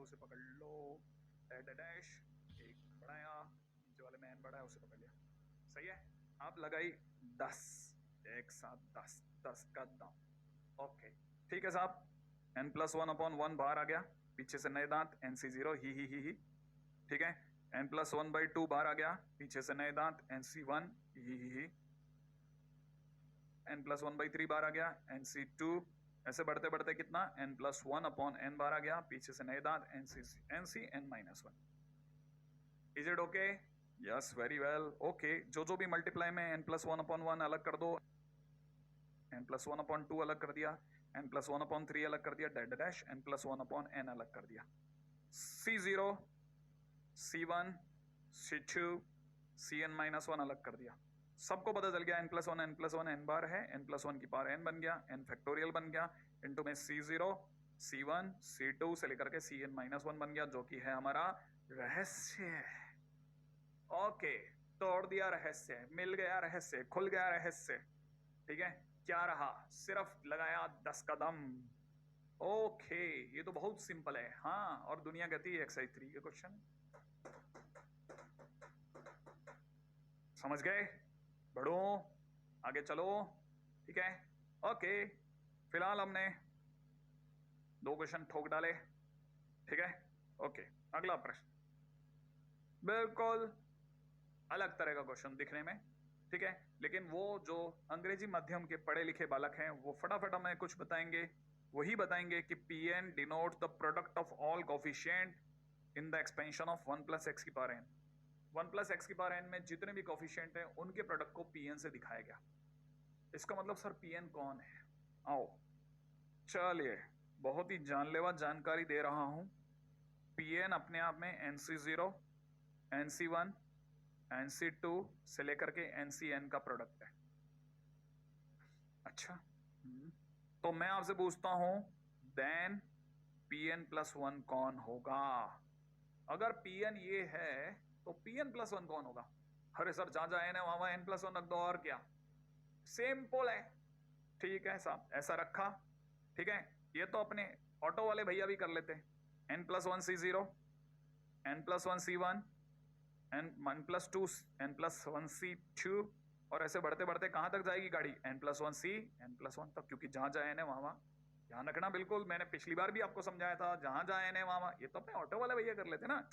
चाकू से पकड़ लो, डैश, एक बढ़ाया, नीचे वाले में n बढ़ाया, उसे पकड़ लिया, सही है। आप लगाई 10, एक साथ 10, 10 का दाम, ओके ठीक है साहब। n+1/1 बाहर आ गया, पीछे से नए दांत, NC0 ही, ठीक है। n+1/2 बाहर आ गया, पीछे से नए दांत, NC1 ही, n+1/3 बाहर आ गया, NC2, ऐसे बढ़ते बढ़ते कितना, n+1/n बाहर आ गया, पीछे से नए दांत, NCn-1। Is it okay? Yes, very well, okay. जो भी मल्टीप्लाई में n+1/1 अलग कर दो, n+1/2 अलग कर दिया, n+1/3 अलग कर दिया, डैश, n+1/n अलग कर दिया, C0, C1, C2, Cn-1 अलग कर दिया, सबको पता चल गया n+1 n बार है, n+1 की पावर n बन गया, n फैक्टोरियल बन गया, इनटू में C0, C1, C2 से लेकर के Cn-1 बन गया, जो कि है हमारा रहस्य। ओके, तोड़ दिया रहस्य, मिल गया रहस्य, खुल गया रहस्य, ठीक है। क्या रहा, सिर्फ लगाया 10 कदम। ओके, ये तो बहुत सिंपल है। हाँ, और दुनिया कहती है एक्सरसाइज 3 के क्वेश्चन, समझ गए? बढ़ो, आगे चलो, ठीक है। ओके, फिलहाल हमने 2 क्वेश्चन ठोक डाले, ठीक है। ओके, अगला प्रश्न बिल्कुल अलग तरह का क्वेश्चन दिखने में, ठीक है, लेकिन वो जो अंग्रेजी माध्यम के पढ़े लिखे बालक हैं वो फटाफट हमें कुछ बताएंगे, वही बताएंगे कि Pn denote the product of all coefficient in the expansion of 1+x की पावर n। 1+x की पावर n में जितने भी कोफिशिएंट हैं उनके प्रोडक्ट को Pn से दिखाया गया। इसका मतलब सर Pn कौन है? आओ चलिए, बहुत ही जानलेवा जानकारी दे रहा हूं। Pn अपने आप में NC0, NC1, NC2 से लेकर के NCn का प्रोडक्ट है। अच्छा, तो मैं आपसे पूछता हूं, देन Pn+1 कौन होगा? अगर Pn ये है तो Pn+1 कौन होगा? अरे सर, जहां जहां n है वहां वहां n+1 रख दो, और क्या, सिंपल है। ठीक है साहब, ऐसा रखा, ठीक है। ये तो अपने ऑटो वाले भैया भी कर लेते हैं, n+1 C0, n+1 C1, n+2 n+1 C2, और ऐसे बढ़ते बढ़ते कहां तक जाएगी गाड़ी, n+1 C, n+1 तक, क्योंकि जहां जहां n है वहां वहां ध्यान रखना। बिल्कुल, मैंने पिछली बार भी आपको समझाया था, जहां जहां n है वहां वहां, ये तो अपने ऑटो वाले भैया कर लेते ना।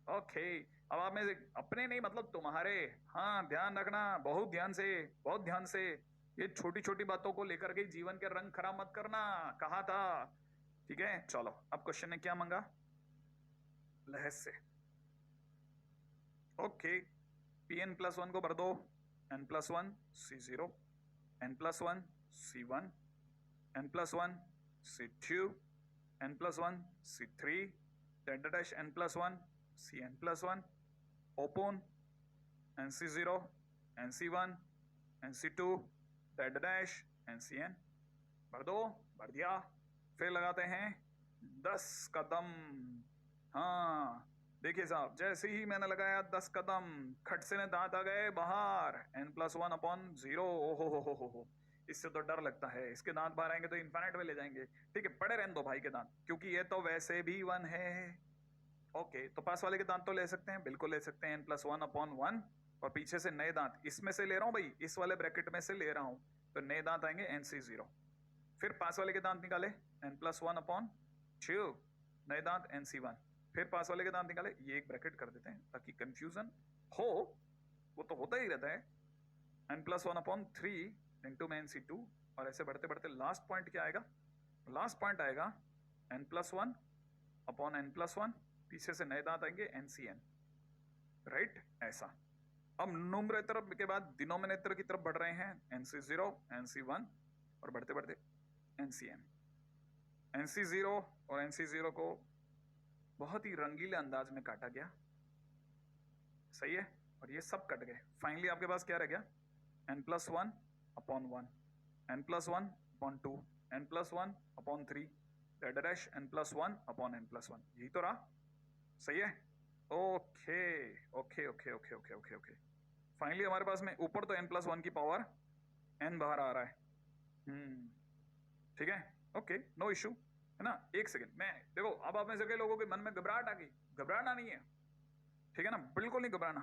ओके, अब आप में से अपने नहीं, मतलब तुम्हारे, हाँ ध्यान रखना, बहुत ध्यान से, बहुत ध्यान से। ये छोटी छोटी बातों को लेकर के जीवन के रंग खराब मत करना, कहा था, ठीक है। चलो, अब क्वेश्चन ने क्या मांगा, रहस्य। ओके, Pn+1 को भर दो, n+1 C0, n+1 C1, n+1 C2, n+1 C3, dash n+1 Cn+1, open NC0, NC1, NC2, dash NCn, भर दो, भर दिया। फिर लगाते हैं 10 कदम। हाँ, देखिए साहब, जैसे ही मैंने लगाया 10 कदम, खट से ने दांत आ गए बाहर, n+1/0। ओहो, इससे तो डर लगता है, इसके दांत बाहर आएंगे तो इन्फाइनाइट में ले जाएंगे। ठीक है, पड़े रहने दो भाई के दांत, क्योंकि ये तो वैसे भी 1 है। ओके, तो पास वाले के दांत तो ले सकते हैं, बिल्कुल ले सकते हैं, n+1/1, और पीछे से नए दांत इसमें से ले रहा हूं भाई, इस वाले ब्रैकेट में से ले रहा हूं, तो नए दांत आएंगे NC0। फिर पास वाले के दांत निकाले, n+1/2, नए दांत NC1। फिर पास वाले के दांत निकाले, ये एक ब्रैकेट कर देते हैं ताकि कंफ्यूजन हो, वो तो होता ही रहता है, n+1/3 इंटू में NC2, और ऐसे बढ़ते बढ़ते लास्ट पॉइंट क्या आएगा, लास्ट पॉइंट आएगा n+1/n+1, पीछे से नए दांत आएंगे NCn, राइट, ऐसा। अब न्यूमरेटर के बाद डिनोमिनेटर की तरफ बढ़ रहे हैं, NC0, NC1, और बढ़ते बढ़ते NCn। NC0 और NC0 को बहुत ही रंगीले अंदाज में काटा गया, सही है, और ये सब कट गए। फाइनली आपके पास क्या रह गया, n+1/1, n+1/2, n+1/3, dash n+1/n+1, यही तो रहा, सही है। Okay okay okay okay okay okay okay, finally हमारे पास में ऊपर तो n+1 की पावर n बाहर आ रहा है, ठीक है, ओके, नो इश्यू, है ना। एक सेकंड मैं देखो, अब आप में से कई लोगों के मन में घबराहट आ गई, घबराना नहीं है, ठीक है ना, बिल्कुल नहीं घबराना।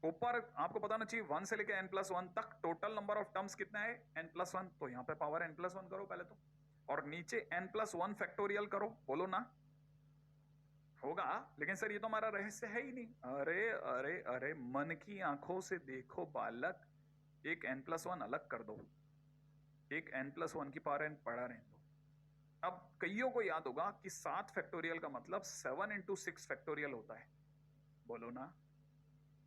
ऊपर आपको पता ना चाहिए 1 से लेकर n+1 तक टोटल नंबर ऑफ टर्म्स कितना है, n+1, तो यहां पे पावर n+1 करो पहले तो, और नीचे n+1 फैक्टोरियल करो, बोलो ना होगा। लेकिन सर ये तो हमारा रहस्य है ही नहीं। अरे अरे अरे, मन की आंखों से देखो बालक, एक n+1 अलग कर दो, एक n+1 की पावर n पढ़ा रहने दो। अब कईयों को याद होगा कि 7 फैक्टोरियल का मतलब 7 इंटू 6 फैक्टोरियल होता है, बोलो ना।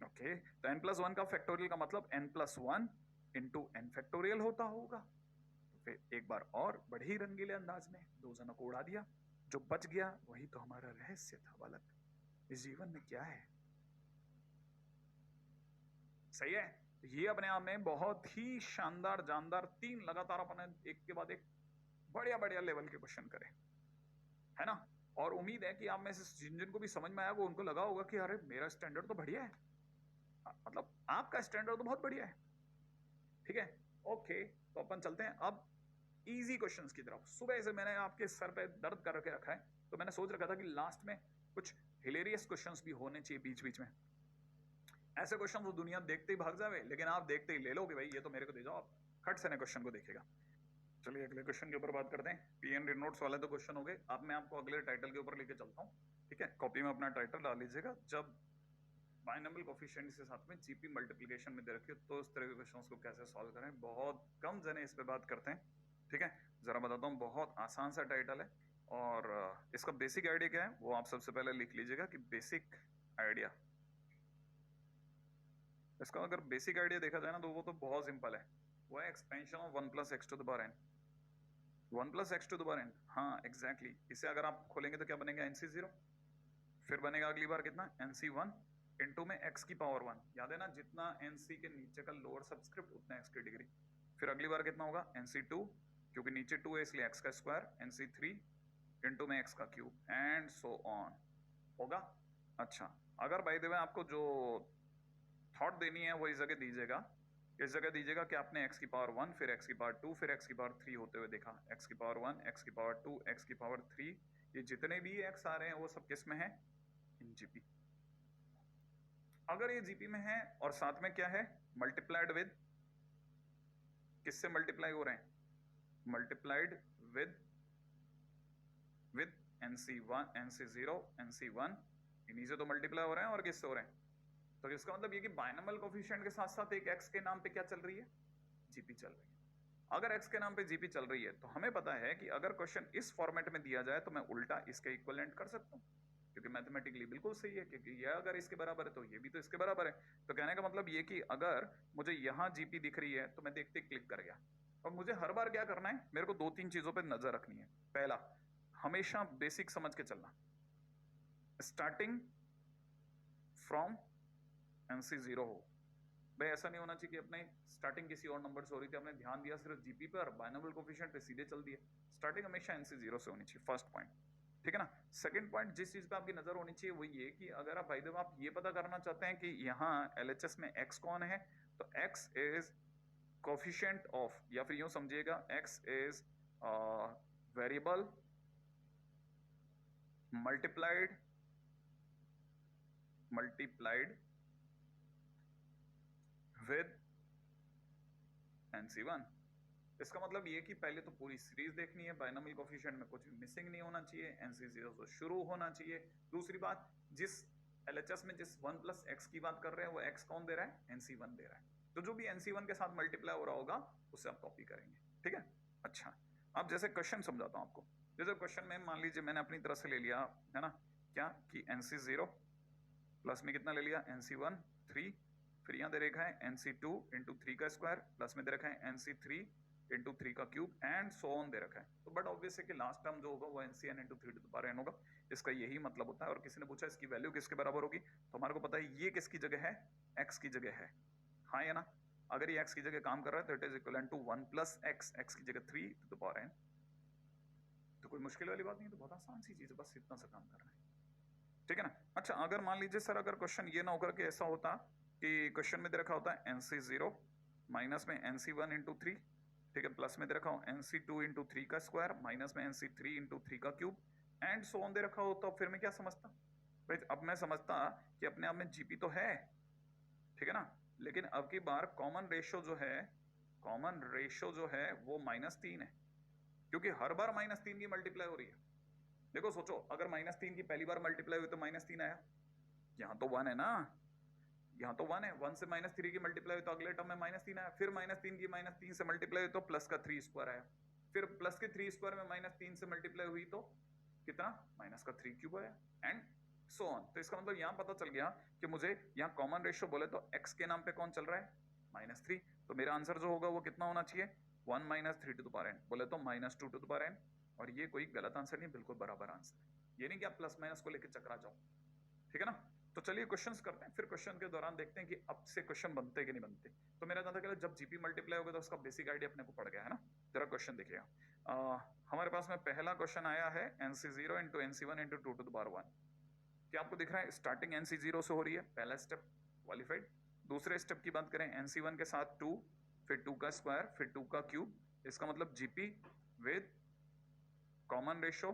ओके, तो n+1 का फैक्टोरियल का मतलब n+1 इंटू n फैक्टोरियल होता होगा। तो फिर एक बार और बड़े ही रंगीले अंदाज में दो जनों को उड़ा दिया, जो बच गया वही तो हमारा रहस्य था बालक, इस जीवन में क्या है। सही है। ये अपने आप में बहुत ही शानदार जानदार 3 लगातार अपने एक के बाद एक बढ़िया बढ़िया लेवल के क्वेश्चन करे, है ना। और उम्मीद है कि आप में से जिन जिन को भी समझ में आया वो उनको लगा होगा कि अरे मेरा स्टैंडर्ड तो बढ़िया है, मतलब आपका स्टैंडर्ड तो बहुत बढ़िया है, ठीक है। ओके, तो अपन चलते हैं अब इजी क्वेश्चंस की तरफ। सुबह से मैंने आपके सर पे दर्द कर रखे रखा है, तो मैंने सोच रखा था कि लास्ट में कुछ हिलेरियस क्वेश्चंस भी होने चाहिए बीच बीच में। ऐसे क्वेश्चन तो दुनिया देखते ही भाग जावे, लेकिन आप देखते ही ले लोगे भाई ये तो मेरे को दे जाओ, आप खट से क्वेश्चन को देखेगा। चलिए अगले क्वेश्चन के ऊपर बात करते हैं। पीएन नोट्स वाले तो क्वेश्चन हो गए, अब मैं आपको अगले टाइटल के ऊपर लेके चलता हूँ, ठीक है। कॉपी में अपना टाइटल डाल लीजिएगा। जब बाइनोमियल कोफिशिएंट के साथ में जीपी मल्टीप्लिकेशन में दे रखी हो तो इस तरह के क्वेश्चंस को कैसे सॉल्व करें, बहुत कम जने इस पे बात करते हैं, ठीक है। जरा बताता हूँ, बहुत आसान सा टाइटल है, और इसका बेसिक आइडिया क्या है वो आप सबसे पहले लिख लीजिएगा कि बेसिक आइडिया। इसका अगर बेसिक आइडिया देखा जाए ना तो वो तो बहुत सिंपल है, वो है expansion of 1 + x to the power n, 1 + x to the power n, हाँ एग्जैक्टली। इसे अगर आप खोलेंगे तो क्या बनेगा, nc0, फिर बनेगा अगली बार कितना, nc1 इंटू में x की पावर 1, याद है ना, जितना nc के नीचे का लोअर सबस्क्रिप्ट उतना x की डिग्री। फिर अगली बार कितना होगा, nc2, क्योंकि नीचे 2 है इसलिए x का स्क्वायर, nc3 इंटू में x का क्यूब, एंड सो ऑन होगा। अच्छा, अगर बाय द वे आपको जो थॉट देनी है वो इस जगह दीजिएगा, इस जगह दीजिएगा कि आपने x की पावर 1, फिर x की पावर 2, फिर x की पावर 3 होते हुए देखा, x की पावर 1, x की पावर 2, x की पावर 3, ये जितने भी x आ रहे हैं वो सब किस में है, इन जीपी। अगर ये जीपी में है और साथ में क्या है, मल्टीप्लाइड विद, किससे मल्टीप्लाई हो रहे हैं, multiplied with nc1, nc0, nc1, इन्हीं से तो मल्टीप्लाई हो रहे हैं, और किससे हो रहे हैं। तो इसका मतलब ये कि बाइनोमियल कोफिशिएंट के साथ साथ एक x के नाम पे क्या चल रही है, जीपी चल रही है। अगर x के नाम पे जीपी चल रही है तो हमें पता है कि अगर क्वेश्चन इस फॉर्मेट में दिया जाए तो मैं उल्टा इसके इक्विवेलेंट कर सकता हूं, क्योंकि मैथमेटिकली बिल्कुल सही है, क्योंकि यह अगर इसके बराबर है तो ये भी तो इसके बराबर है। तो कहने का मतलब ये कि अगर मुझे यहां जीपी दिख रही है तो मैं देखते क्लिक कर गया, और मुझे हर बार क्या करना है, मेरे को 2-3 चीजों पर नजर रखनी है। पहला, हमेशा बेसिक समझ के चलना, स्टार्टिंग फ्रॉम nc0 हो। भाई ऐसा नहीं होना चाहिए कि अपने स्टार्टिंग किसी और नंबर से हो रही थी, आपने ध्यान दिया सिर्फ जीपी पर, बाइनोमियल कोफिशिएंट पे सीधे चल दिए। स्टार्टिंग हमेशा nc0 से होनी चाहिए, फर्स्ट पॉइंट, ठीक है ना। सेकंड पॉइंट जिस चीज पे आपकी नजर होनी चाहिए वो ये कि अगर आप भाई आप ये पता करना चाहते हैं कि यहाँ LHS में x कौन है, तो x इज कोफिशिएंट ऑफ, या फिर यूं समझिएगा x is variable multiplied with nc1। इसका मतलब ये कि पहले तो पूरी सीरीज देखनी है, बाइनोमियल कोफिशिएंट में कुछ भी मिसिंग नहीं होना चाहिए, nc0 से शुरू होना चाहिए। दूसरी बात, जिस LHS में जिस 1 + x की बात कर रहे हैं वो x कौन दे रहा है, nc1 दे रहा है, तो जो भी nc1 के साथ मल्टीप्लाई हो रहा होगा उससे आप कॉपी करेंगे, ठीक है। अच्छा, अब जैसे क्वेश्चन समझाता हूं आपको। जैसे क्वेश्चन में मान लीजिए मैंने अपनी तरफ से ले लिया है ना, क्या कि nc0 प्लस में कितना ले लिया, nc1 3, फिर यहां दे रखा है nc2 इंटू 3 का स्क्वायर, प्लस में दे रखा है nc3 इंटू 3 का क्यूब, एंड सो ऑन दे रखा है। तो बट ऑब्वियस है कि लास्ट टर्म जो होगा वो nCn into 3 to the power n होगा, इसका यही मतलब होता है। और किसी ने पूछा इसकी वैल्यू किसके बराबर होगी, तो हमारे को पता है ये किसकी जगह है, x की जगह है, हाँ या ना। अगर ये x की जगह काम कर रहा है तो it is equivalent to 1 + x, x की जगह 3 टू द पावर n। तो कोई मुश्किल वाली बात नहीं है, तो बहुत आसान सी चीज है, बस इतना सा काम करना है, ठीक है ना। अच्छा, अगर मान लीजिए सर अगर क्वेश्चन ये ना होकर के ऐसा होता कि क्वेश्चन में दे रखा होता है nc0 माइनस में nc1 इंटू 3, ठीक है, प्लस में दे रखा हो NC2 इंटू 3 का स्क्वायर माइनस में NC3 इंटू 3 का क्यूब एंड सो ऑन दे रखा हो, तो फिर मैं क्या समझता भाई, अब मैं समझता कि अपने आप में जीपी तो है, ठीक है ना, लेकिन अब की बार कॉमन रेशो जो है वो -3 है, क्योंकि हर बार -3 की मल्टीप्लाई हो रही है। देखो सोचो, अगर -3 की पहली बार मल्टीप्लाई हुई तो -3 आया, यहाँ तो 1 है ना, यहाँ तो 1 है, 1 से -3 की मल्टीप्लाई हुई तो अगले टर्म में -3 आया, फिर -3 की -3 से मल्टीप्लाई हुई तो प्लस का 3 स्क्वायर आया, फिर प्लस के 3 स्क्वायर में -3 से मल्टीप्लाई हुई तो कितना, माइनस का 3 क्यूब आया एंड सो ऑन। तो इसका मतलब यहाँ पता चल गया कि मुझे यहाँ कॉमन रेशियो बोले तो x के नाम पे कौन चल रहा है, -3, तो मेरा आंसर जो होगा वो कितना होना चाहिए, 1 - 3 टू द पावर n, बोले तो -2 टू द पावर n। और ये कोई गलत आंसर नहीं, बिल्कुल बराबर आंसर है, ये नहीं कि आप प्लस माइनस को लेकर चकरा जाओ, ठीक है ना। तो चलिए क्वेश्चंस करते हैं, फिर क्वेश्चन के दौरान देखते हैं कि अब से क्वेश्चन बनते कि नहीं बनते। तो मेरा दादा कहता है जब जीपी मल्टीप्लाई होगा तो उसका बेसिक आइडिया अपने को पड़ गया है ना। जरा क्वेश्चन देखिएगा, हमारे पास में पहला क्वेश्चन आया है NC0 into NC1 into 2 to the power 1। क्या आपको दिख रहा है, स्टार्टिंग NC0 से हो रही है, पहला स्टेप क्वालिफाइड। दूसरे स्टेप की बात करें, NC1 के साथ 2, फिर 2 का स्क्वायर, फिर 2 का क्यूब, इसका मतलब जीपी विद कॉमन रेशो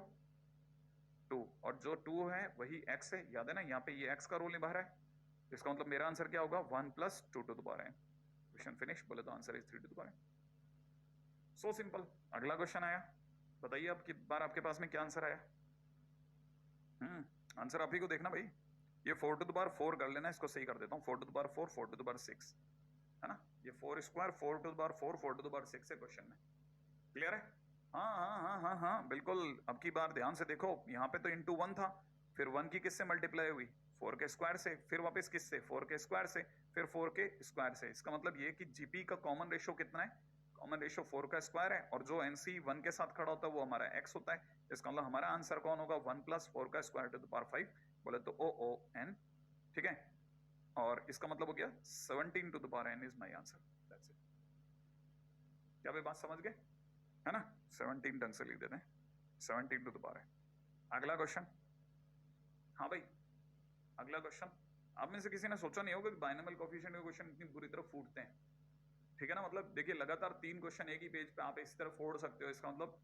2, और जो 2 है वही x है, याद है ना, यहाँ पे ये x का रोल निभा रहा है, इसका मतलब मेरा आंसर क्या होगा, 1 + 2 to the power n। Question finish, बोले तो answer is 3 to the power n। So simple. अगला क्वेश्चन आया, बताइए अब की बार आपके पास में क्या आंसर आया। आंसर आप ही को देखना भाई, ये 4 टू द पावर 4 कर लेना, इसको सही कर देता हूँ, 4 to the power 4, 4 to the power 6 है ना, ये 4 square 4 to the power 4, 4 to the power 6 है क्वेश्चन में, क्लियर है। हाँ हाँ हाँ हाँ हाँ बिल्कुल। अब की बार ध्यान से देखो, यहाँ पे तो इंटू 1 था, फिर 1 की किससे मल्टीप्लाई हुई, 4 के स्क्वायर से, फिर वापस किससे, 4 के स्क्वायर से, फिर 4 के स्क्वायर से। इसका मतलब ये कि जीपी का कॉमन रेशो कितना है, कॉमन रेशो 4 का स्क्वायर है, और जो NC 1 के साथ खड़ा होता है वो हमारा x होता है। इसका मतलब हमारा आंसर कौन होगा, 1 + 4 का स्क्वायर टू द पावर 5, बोले तो OON, ठीक है। और इसका मतलब हो गया 17 to the power n is my answer, that's it. क्या भाई बात समझ गए, है ना, 17 ढंग से लिख देते हैं, 17 टू द पावर है। अगला क्वेश्चन, हाँ भाई अगला क्वेश्चन, आप में से किसी ने सोचा नहीं होगा कि बाइनोमियल कोएफिशिएंट के क्वेश्चन इतनी बुरी तरह फूटते हैं, ठीक है ना। मतलब देखिए लगातार 3 क्वेश्चन एक ही पेज पे आप इस तरह फोड़ सकते हो, इसका मतलब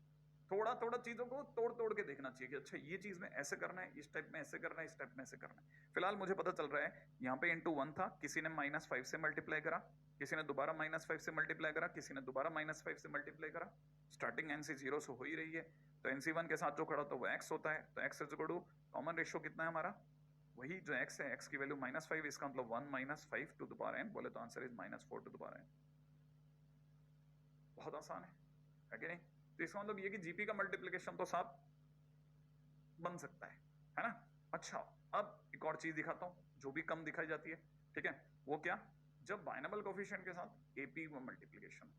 थोड़ा थोड़ा चीजों को तोड़ तोड़ के देखना चाहिए कि अच्छा ये चीज में ऐसे करना है, इस टाइप में ऐसे करना है, इस टाइप में ऐसे करना है। फिलहाल मुझे पता चल रहा है यहाँ पे इंटू 1 था, किसी ने -5 से मल्टीप्लाई करा, किसी ने दोबारा -5 से मल्टीप्लाई करा, किसी ने दोबारा -5 से मल्टीप्लाई करा। स्टार्टिंग NC0 से हो ही रही है, तो NC1 के साथ जो खड़ा होता है वो x होता है, तो x is equal to common ratio कितना है हमारा, वही जो x है, x की वैल्यू -5, इसका मतलब 1 - 5 टू द पावर n, बोले तो answer is -4 to the power n। बहुत आसान है कि नहीं। तो इसका मतलब ये कि जीपी का मल्टीप्लिकेशन तो साफ बन सकता है ना। अच्छा, अब एक और चीज दिखाता हूं जो भी कम दिखाई जाती है, ठीक है, वो क्या, जब बाइनोमियल कोएफिशिएंट के साथ एपी का मल्टीप्लिकेशन,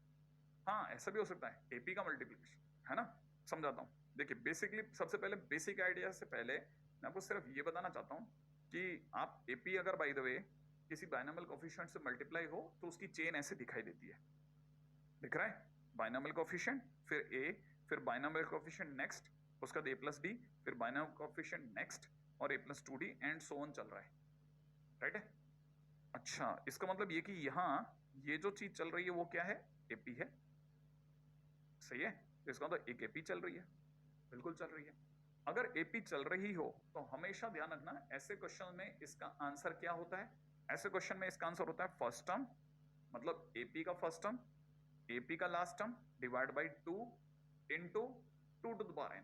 हाँ ऐसा भी हो सकता है, एपी का मल्टीप्लिकेशन, है ना। समझाता हूं, देखिए बेसिकली सबसे पहले बेसिक आइडिया से पहले मैं आपको सिर्फ ये बताना चाहता हूं कि आप एपी अगर बाय द वे किसी बाइनोमियल कोएफिशिएंट से मल्टीप्लाई हो तो उसकी चेन ऐसे दिखाई देती है, दिख रहा है, बाइनोमियल कोएफिशिएंट, फिर ए, फिर बाइनोमियल कोएफिशिएंट नेक्स्ट, उसका बाद a + d, फिर बाइनोमियल कोएफिशिएंट नेक्स्ट और a + 2d and so on चल रहा है, राइट है। अच्छा, इसका मतलब ये कि यहाँ ये जो चीज चल रही है वो क्या है, एपी है, सही है। इसका मतलब एक एपी चल रही है, बिल्कुल चल रही है। अगर एपी चल रही हो तो हमेशा ध्यान रखना ऐसे क्वेश्चन में इसका आंसर क्या होता है, ऐसे क्वेश्चन में इसका आंसर होता है फर्स्ट टर्म, मतलब एपी का फर्स्ट टर्म, एपी का last term divide by 2 into 2 to the power n।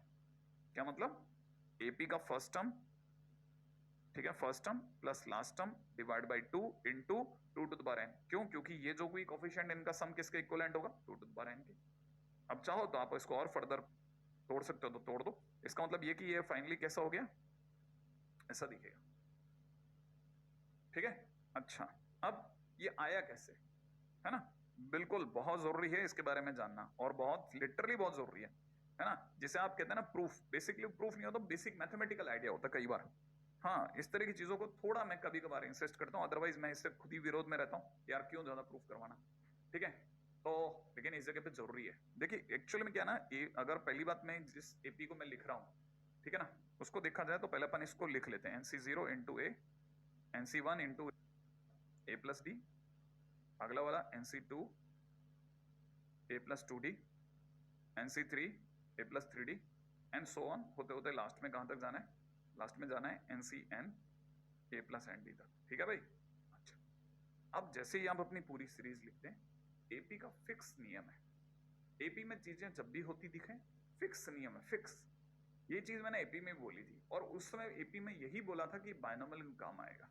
क्या मतलब एपी का फर्स्ट टर्म, ठीक है, first term plus last term divide by 2 into 2 to the power n। क्यों, क्योंकि ये जो कोई कोएफिशिएंट इनका सम किसके इक्विवेलेंट होगा, 2 टू द पावर n के। अब चाहो तो आप इसको और फर्दर तोड़ सकते हो तो तोड़ दो, इसका मतलब ये कि ये फाइनली कैसा हो गया, ऐसा दिखेगा, ठीक है। अच्छा, अब ये आया कैसे, है ना, बिल्कुल बहुत जरूरी है इसके बारे में जानना, और बहुत लिटरली बहुत जरूरी है ना। जिसे आप कहते हैं ना प्रूफ, बेसिकली प्रूफ नहीं होता, बेसिक मैथमेटिकल आइडिया होता कई बार। हाँ, इस तरह की चीजों को थोड़ा मैं कभी कभार इंसिस्ट करता हूँ, अदरवाइज मैं इससे खुद ही विरोध में रहता हूँ, यार क्यों ज्यादा प्रूफ करवाना, ठीक है। तो लेकिन इस जगह पे जरूरी है। देखिए एक्चुअली में क्या ना, अगर पहली बात मैं जिस एपी को मैं लिख रहा हूँ, ठीक है ना, उसको देखा जाए तो पहले अपन इसको लिख लेते हैं, NC0 into A, NC1 into a + d, अगला वाला NC2 A plus 2d, NC3 A plus 3d and so on होते होते लास्ट में कहाँ तक जाना है? लास्ट में जाना है NCN ए प्लस ND तक। ठीक है भाई? अच्छा, अब जैसे ही आप अपनी पूरी सीरीज लिखते हैं, एपी का फिक्स नियम है। एपी में चीजें जब भी होती दिखें, फिक्स नियम है, फिक्स। ये चीज मैंने एपी में बोली थी और उस समय एपी में यही बोला था कि बायनोमियल काम आएगा,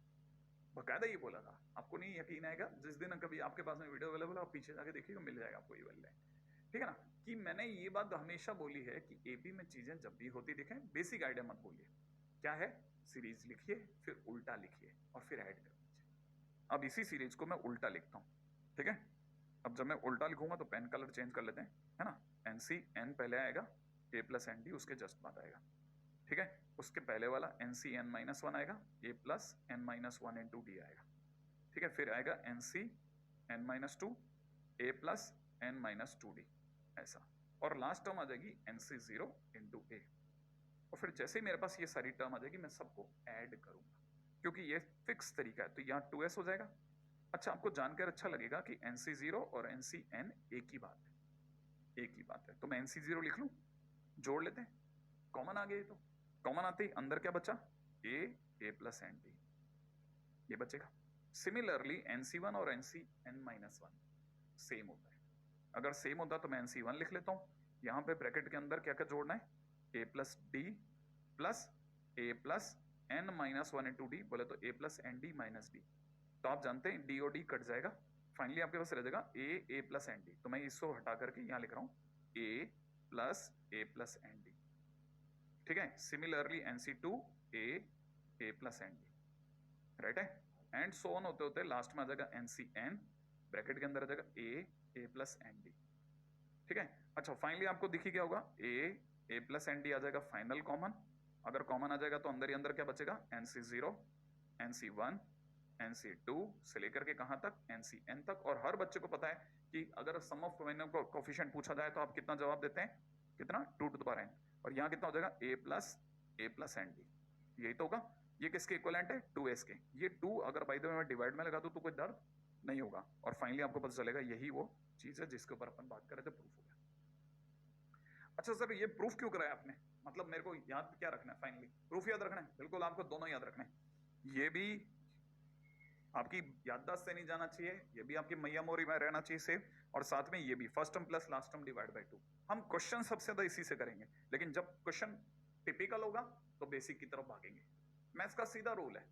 बकायदा ये बोला था। आपको नहीं यकीन आएगा, जिस दिन कभी आपके पास में वीडियो अवेलेबल है आप पीछे जाके देखिएगा, मिल जाएगा आपको ये वाला। ठीक है ना, कि मैंने ये बात हमेशा बोली है कि एपी में चीजें जब भी होती दिखें, बेसिक आइडिया मत बोलिए, क्या है? सीरीज लिखिए, फिर उल्टा लिखिए और फिर ऐड कर दीजिए। अब इसी सीरीज को मैं उल्टा लिखता हूं। ठीक है, अब जब मैं उल्टा लिखूंगा तो पेन कलर चेंज कर लेते हैं, है ना। NCN पहले आएगा, A प्लस ND उसके जस्ट बाद आएगा। ठीक है, उसके पहले वाला NCN माइनस 1 आएगा, A plus N minus 1 into D आएगा। ठीक है, फिर आएगा NCN minus 2 A plus N minus 2D, ऐसा। और लास्ट टर्म आ जाएगी NC0 इंटू A। और फिर जैसे ही मेरे पास ये सारी टर्म आ जाएगी मैं सबको ऐड करूंगा, क्योंकि ये फिक्स तरीका है। तो यहाँ 2s हो जाएगा। अच्छा, आपको जानकर अच्छा लगेगा कि NC0 और NCN एक ही बात है, एक ही बात है। तो मैं NC0 लिख लूं, जोड़ लेते हैं, कॉमन आ गया। तो कॉमन आते ही अंदर क्या बचा? A प्लस ND, ये बचेगा। सिमिलरली NC1 और NCN माइनस 1 सेम होता है। अगर सेम होता तो मैं NC1 लिख लेता हूं। यहां पे ब्रैकेट के अंदर क्या क्या जोड़ना है? A plus D plus A plus N minus 1 into D, बोले तो A plus ND minus D। तो आप जानते हैं D और D कट जाएगा, फाइनली आपके पास रह जाएगा A प्लस ND। तो मैं इसको हटा करके यहां लिख रहा हूं A प्लस ND। ठीक है, similarly NC2 A plus ND, right है। एंड सो ऑन होते होते लास्ट में आ जाएगा NCN, ब्रैकेट के अंदर आ जाएगा A प्लस ND। ठीक है, अच्छा फाइनली आपको दिख ही गया होगा A प्लस ND आ जाएगा फाइनल कॉमन। अगर कॉमन आ जाएगा तो अंदर ही अंदर क्या बचेगा? NC0, NC1, NC2 से लेकर के कहां तक? NCN तक। और हर बच्चे को पता है कि अगर सम ऑफ कोएफिशिएंट पूछा जाए तो आप कितना जवाब देते हैं? कितना? 2 टू द पावर n। और यहाँ कितना हो जाएगा? A प्लस ND, यही तो होगा। ये किसके इक्विवेलेंट है? 2s के। ये 2 अगर बाय द वे मैं डिवाइड में लगा दूं तो कोई दर्द नहीं होगा। और फाइनली आपको पता चलेगा यही वो चीज है जिसके ऊपर अपन बात कर रहे थे, प्रूफ हो गया। अच्छा सर, ये प्रूफ क्यों कराया आपने? मतलब मेरे को याद क्या रखना है? फाइनली प्रूफ याद रखना है? बिल्कुल, आपको दोनों याद रखना है। ये भी आपकी याददाश्त से नहीं जाना चाहिए, ये भी आपकी मैया मोरी में रहना चाहिए सेव, और साथ में ये भी first term plus last term divide by 2। हम क्वेश्चन सबसे ज्यादा इसी से करेंगे, लेकिन जब क्वेश्चन टिपिकल होगा तो बेसिक की तरफ भागेंगे। मैथ्स का सीधा रूल है,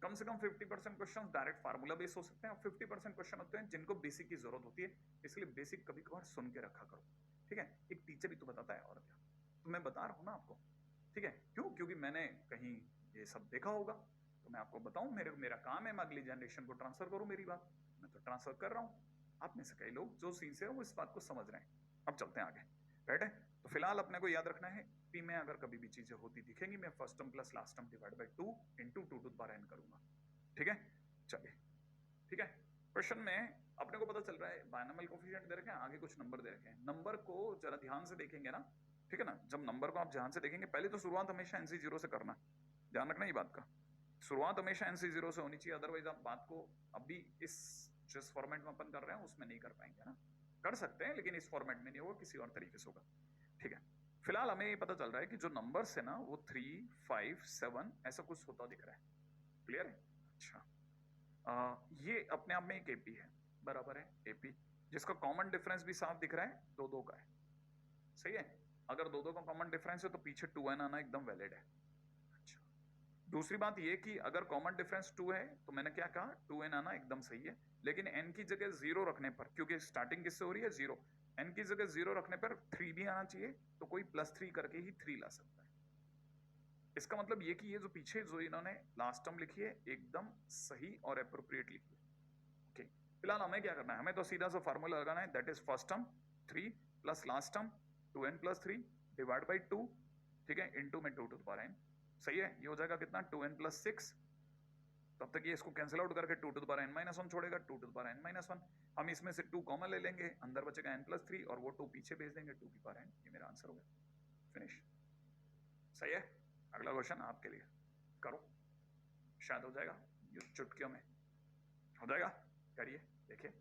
कम से कम 50% क्वेश्चन डायरेक्ट फार्मूला बेस हो सकते हैं और 50% क्वेश्चन होते हैं जिनको बेसिक की जरूरत होती है। इसलिए बेसिक कभी कभार सुन के रखा करो, ठीक है। एक टीचर ही तो बताता है, और क्या। तो मैं बता रहा हूं ना आपको, ठीक है। क्यों? क्योंकि मैंने कहीं ये सब देखा होगा, तो मैं आपको बताऊं। मेरा काम है मैं अगली जनरेशन को ट्रांसफर करूं मेरी बात, मैं तो ट्रांसफर कर रहा हूं। आप में से कई लोग जो सिंसियर है वो इस बात को समझ रहे हैं। अब चलते हैं आगे, राइट है। तो फिलहाल अपने को याद रखना है, पी में अगर कभी भी चीजें होती दिखेंगी मैं first term plus last term divide by 2 into 2 to the power n करूंगा, ठीक है। चलिए, ठीक है। क्वेश्चन में अपने को पता चल रहा है बायनोमियल कोएफिशिएंट दे रखे हैं, आगे कुछ नंबर दे रखे हैं। नंबर को जरा ध्यान से देखेंगे ना, ठीक है ना। जब नंबर को आप ध्यान से देखेंगे, पहले तो शुरुआत हमेशा NC0 से करना, ध्यान रखना ये बात का। शुरुआत हमेशा NC0 से होनी चाहिए, अदरवाइज आप बात को अभी इस जिस फॉर्मेट में अपन कर रहे हैं उसमें नहीं कर पाएंगे, है ना। कर सकते हैं लेकिन इस फॉर्मेट में नहीं होगा, किसी और तरीके से होगा, ठीक है। फिलहाल हमें ये पता चल रहा है कि जो नंबर्स है ना वो 3, 5, 7 ऐसा कुछ होता दिख रहा है, क्लियर है। अच्छा, ये अपने आप में एक एपी है, बराबर है एपी, जिसका कॉमन डिफरेंस भी साफ दिख रहा है, 2-2 का है, सही है। अगर 2-2 का कॉमन डिफरेंस है तो पीछे 2n आना एकदम वैलिड है। अच्छा, दूसरी बात ये कि अगर कॉमन डिफरेंस 2 है तो मैंने क्या कहा, 2n आना एकदम सही है। लेकिन n की जगह 0 रखने पर, क्योंकि स्टार्टिंग किससे हो रही है? 0, n की जगह 0 रखने पर 3 भी आना चाहिए, तो कोई +3 करके ही 3 ला सकता है। इसका मतलब ये कि ये जो पीछे जो इन्होंने लास्ट टर्म लिखी है एकदम सही और एप्रोप्रिएट लिखी है, ओके। फिलहाल हमें क्या करना है, हमें तो सीधा सा फार्मूला लगाना है, that is first term 3 plus last term 2n plus 3 divide by 2, ठीक है, इंटू में 2 टू द पावर n, सही है। ये हो जाएगा कितना? 2n प्लस 6, तब तक ये इसको कैंसिल आउट करके 2 to the power n minus 1 छोड़ेगा, 2 to the power n minus 1। हम इसमें से 2 कॉमन ले लेंगे, अंदर बचेगा n प्लस 3 और वो 2 पीछे भेज देंगे 2 की पावर n। ये मेरा आंसर हो गया, फिनिश, सही है। अगला क्वेश्चन आपके लिए, करो, शायद हो जाएगा, चुटकियों में हो जाएगा, करिए, देखिए।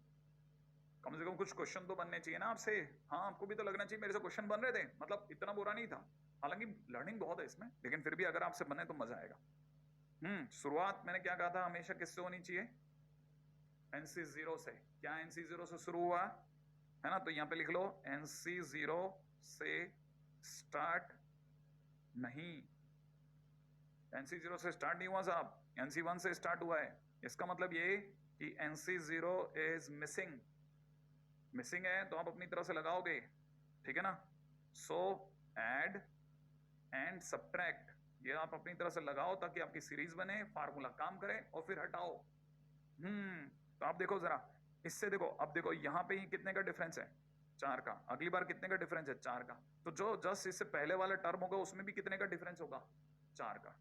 कम से कम कुछ क्वेश्चन तो बनने चाहिए ना आपसे। हाँ, आपको भी तो लगना चाहिए मेरे से क्वेश्चन बन रहे थे, मतलब इतना बुरा नहीं था। हालांकि लर्निंग बहुत है इसमें, लेकिन फिर भी अगर आपसे बने तो मजा आएगा। शुरुआत मैंने क्या कहा था, हमेशा किससे होनी चाहिए? NC0 से। क्या NC0 से शुरू हुआ है ना? तो यहां पे लिख लो NC0 से स्टार्ट नहीं, NC0 से स्टार्ट नहीं हुआ साहब, NC1 से स्टार्ट हुआ है। इसका मतलब ये कि NC0 इज मिसिंग। मिसिंग है तो आप अपनी तरफ से लगाओगे, ठीक है ना? सो ऐड एंड सब्ट्रैक्ट, ये आप अपनी तरफ से लगाओ ताकि आपकी सीरीज बने, फार्मूला काम करे, और फिर हटाओ। तो आप देखो जरा, इससे देखो, अब देखो यहाँ पे ही कितने का डिफरेंस है? 4 का। अगली बार कितने का डिफरेंस है? 4 का। तो जो जस्ट इससे पहले वाला टर्म होगा उसमें भी कितने का डिफरेंस होगा? 4 का।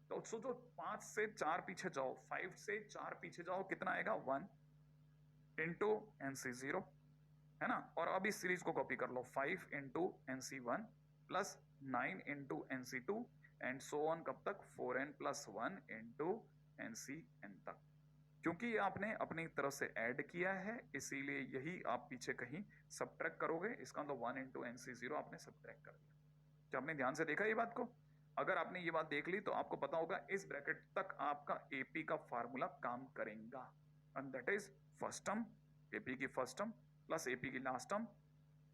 तो सोचो 5 से 4 पीछे जाओ, 5 से 4 पीछे जाओ, कितना आएगा? 1 इंटू NC0, है ना? और अब इस सीरीज को कॉपी कर लो, 5 into NC1 plus 9 into NC2 and so on, कब तक? 4n प्लस 1 इंटू NCn तक। क्योंकि आपने अपनी तरफ से ऐड किया है, इसीलिए यही आप पीछे कहीं सब्ट्रैक्ट करोगे। इसका मतलब 1 इंटू NC0 आपने सब्ट्रैक्ट कर दिया। क्या आपने ध्यान से देखा ये बात को? अगर आपने ये बात देख ली तो आपको पता होगा इस ब्रैकेट तक आपका AP का फार्मूला काम करेगा, and that is first term, AP की फर्स्ट टर्म प्लस AP की last term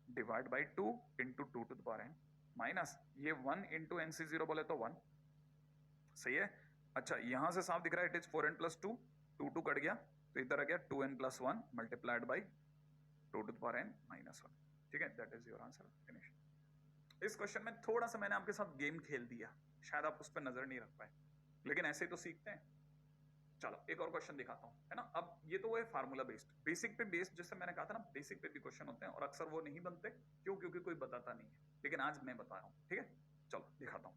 divide by 2 into 2 to the power n minus ये 1 इंटू NC0 बोले तो 1। सही है? अच्छा, यहां से साफ दिख रहा है, it is 4n plus 2, 2 cut गया तो इधर आ गया 2n plus 1 multiplied by 2 to the power n minus 1। ठीक है, that is your answer. Finish. इस क्वेश्चन में थोड़ा सा मैंने आपके साथ गेम खेल दिया, शायद आप उस पर नजर नहीं रख पाए, लेकिन ऐसे ही तो सीखते हैं। चलो एक और क्वेश्चन दिखाता हूं, है ना? अब ये तो वो है फार्मूला बेस्ड, बेसिक पे बेस्ड, जैसे मैंने कहा था ना, बेसिक पे भी क्वेश्चन होते हैं और अक्सर वो नहीं बनते। क्यों? क्योंकि कोई बताता नहीं है, लेकिन आज मैं बता रहा हूं। ठीक है, चलो दिखाता हूं।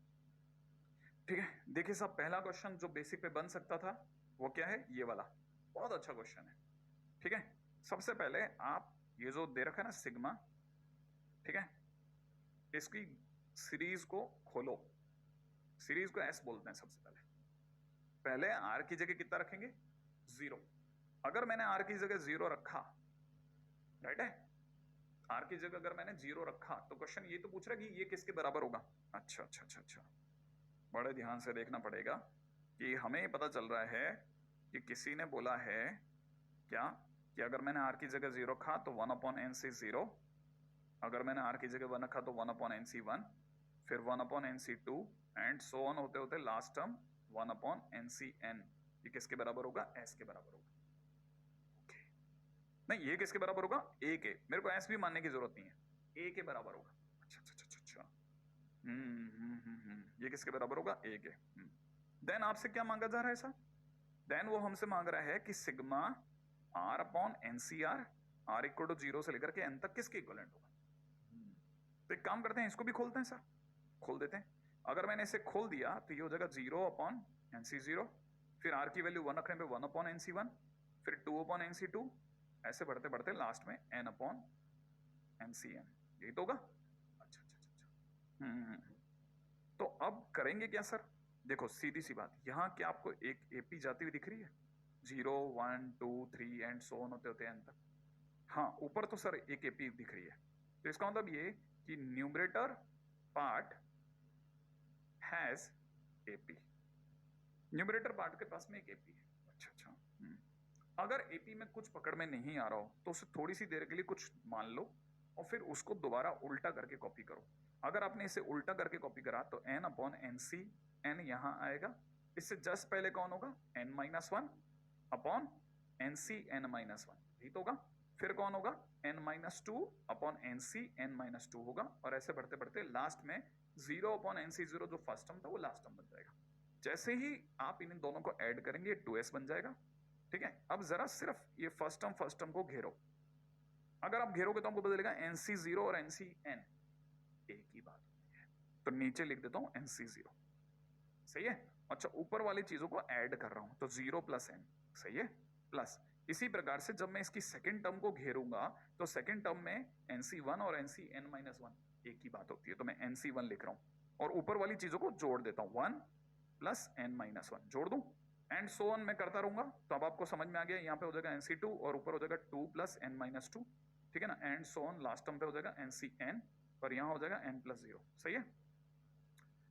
ठीक है, देखिए साहब, पहला क्वेश्चन जो बेसिक पे बन सकता था वो क्या है? ये वाला बहुत अच्छा क्वेश्चन है। ठीक है, सबसे पहले आप ये जो दे रखा है ना सिग्मा, ठीक है, इसकी सीरीज को खोलो। सीरीज को S बोलते हैं। सबसे पहले पहले R की जगह कितना रखेंगे? 0। अगर मैंने R की जगह 0 रखा, राइट है, R की जगह अगर मैंने 0 रखा तो क्वेश्चन ये तो पूछ रहा है कि ये किसके बराबर होगा। अच्छा अच्छा अच्छा अच्छा, बड़े ध्यान से देखना पड़ेगा कि हमें पता चल रहा है कि किसी ने बोला है क्या कि अगर मैंने R की जगह 0 रखा तो 1 अपॉन NC0, अगर मैंने R की जगह 1 रखा तो 1 अपॉन NC1, फिर 1 upon NC2 and so on होते होते लास्ट टर्म 1 अपॉन NCn। ये किसके बराबर होगा? S के बराबर होगा। okay. नहीं, ये किसके बराबर होगा? A के। मेरे को S भी मानने की जरूरत नहीं है, A के बराबर होगा। अच्छा अच्छा अच्छा अच्छा, ये किसके बराबर होगा? A के। देन आपसे क्या मांगा जा रहा है सर? देन वो हमसे मांग रहा है कि sigma R upon NCR, R equal to 0 से लेकर के n तक किसके इक्वलेंट होगा। तो एक काम करते हैं, इसको भी खोलते हैं सर, खोल देते हैं। अगर मैंने इसे खोल दिया तो ये हो जाएगा 0 अपॉन NC0, फिर R की वैल्यू 1 रखने पे 1 अपॉन NC1, फिर 2 अपॉन NC2, ऐसे बढ़ते बढ़ते लास्ट में n अपॉन NCn। यही तो होगा। अच्छा अच्छा अच्छा। तो अब करेंगे क्या सर? देखो सीधी सी बात, यहां क्या आपको एक AP जाती हुई दिख रही है? 0 1 2 3 एंड सो ऑन होते होते n तक। हाँ, ऊपर तो सर एक AP दिख रही है, तो इसका मतलब ये कि numerator part has AP, numerator part के पास में एक AP है। अच्छा अच्छा। अगर AP में कुछ पकड़ में नहीं आ रहा हो तो उसे थोड़ी सी देर के लिए कुछ मान लो और फिर उसको दोबारा उल्टा करके कॉपी करो। अगर आपने इसे उल्टा करके कॉपी करा तो n अपॉन NC n यहां आएगा, इससे जस्ट पहले कौन होगा? n minus 1 upon NC n minus 1, यही तो होगा। फिर कौन होगा? n minus 2 upon NC n minus 2 होगा, और ऐसे बढ़ते बढ़ते लास्ट में 0 अपॉन NC0 जो फर्स्ट टर्म था वो लास्ट टर्म बन जाएगा। जैसे ही आप इन दोनों को ऐड करेंगे 2s बन जाएगा। ठीक है, अब जरा सिर्फ ये फर्स्ट टर्म को घेरो। अगर आप घेरोगे तो आपको पता चलेगा NC0 और NCn एक ही बात होती है, तो नीचे लिख देता हूं NC0। सही है? अच्छा, ऊपर वाली चीजों को ऐड कर रहा हूं तो 0 प्लस n, सही है, प्लस इसी प्रकार से जब मैं इसकी सेकंड टर्म को घेरूंगा तो सेकंड टर्म में NC1 और NCn माइनस 1 एक ही बात होती है, तो मैं NC1 लिख रहा हूं और ऊपर वाली चीजों को जोड़ देता हूं, 1 प्लस n माइनस 1 जोड़ दूं। एंड सो ऑन मैं करता रहूंगा। तो अब आपको समझ में आ गया, यहाँ पे हो जाएगा NC2 और ऊपर हो जाएगा 2 + n-2, ठीक है ना। And so on last term पे हो जाएगा NCN और यहाँ हो जाएगा n+0। सही है,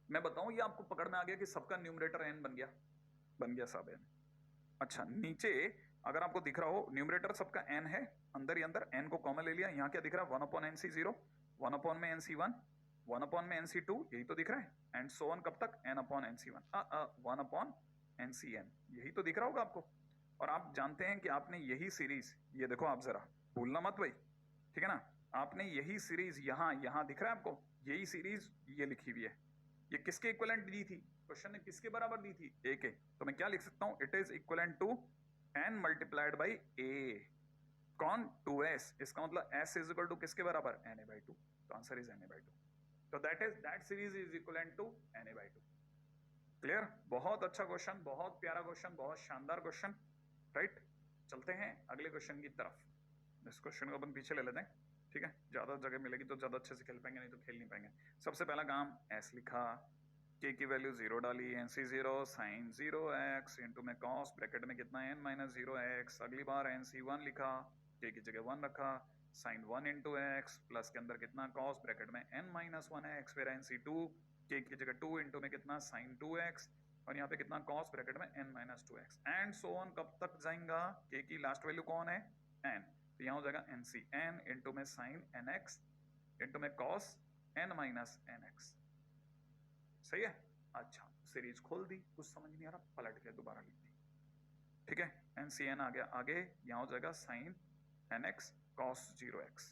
मैं बताऊं ये आपको पकड़ में आ गया कि सबका न्यूमरेटर n बन गया सब n। अच्छा, नीचे अगर आपको दिख रहा हो न्यूमरेटर सबका n है, अंदर ही अंदर n को कॉमन ले लिया, यहाँ क्या दिख रहा है 1/NC0, 1 में NC1, 1 में NC2, यही तो दिख रहा है। एंड सो ऑन कब तक n/NC1, 1/NCN, यही तो दिख रहा होगा आपको। और आप जानते हैं कि आपने यही सीरीज, ये देखो आप जरा भूलना मत भाई, ठीक है ना, आपने यही सीरीज यहाँ दिख रहा है आपको, यही सीरीज ये लिखी हुई है, ये किसके इक्विवेलेंट दी थी, क्वेश्चन ने किसके बराबर दी थी, a के। तो मैं क्या लिख सकता हूं, it is equivalent to n multiplied by a। कौन, 2s, इसका मतलब s इज इक्वल टू किसके बराबर, na/2। तो आंसर इज na/2। तो that series is equivalent to na/2। Clear, बहुत अच्छा क्वेश्चन, बहुत प्यारा क्वेश्चन, बहुत शानदार क्वेश्चन, राइट। चलते हैं अगले क्वेश्चन की तरफ। इस क्वेश्चन को अपन पीछे ले लेते हैं, ठीक है, ज्यादा जगह मिलेगी तो ज्यादा अच्छे से खेल पाएंगे, नहीं तो खेल नहीं पाएंगे। सबसे पहला काम, s लिखा, k की वैल्यू 0 डाली, NC0 sin 0x इंटू में cos ब्रैकेट में कितना n-0x। अगली बार NC1 लिखा, k की जगह 1 रखा, sin 1 इंटू x प्लस के अंदर कितना cos ब्रैकेट में n-1x, फिर NC2 k की जगह 2 इंटू में कितना sin 2x और यहाँ पे कितना cos ब्रैकेट में n-2x एंड सो ऑन। कब तक जाएगा, k की लास्ट वैल्यू कौन है, n, तो यहाँ हो जाएगा NCN इंटू में sin nx इंटू में cos n-nx। सही है। अच्छा, सीरीज खोल दी, कुछ समझ नहीं आ रहा, पलट के दोबारा लिख दी, ठीक है। NCN आ गया आगे, यहाँ हो जाएगा sin nx cos 0x,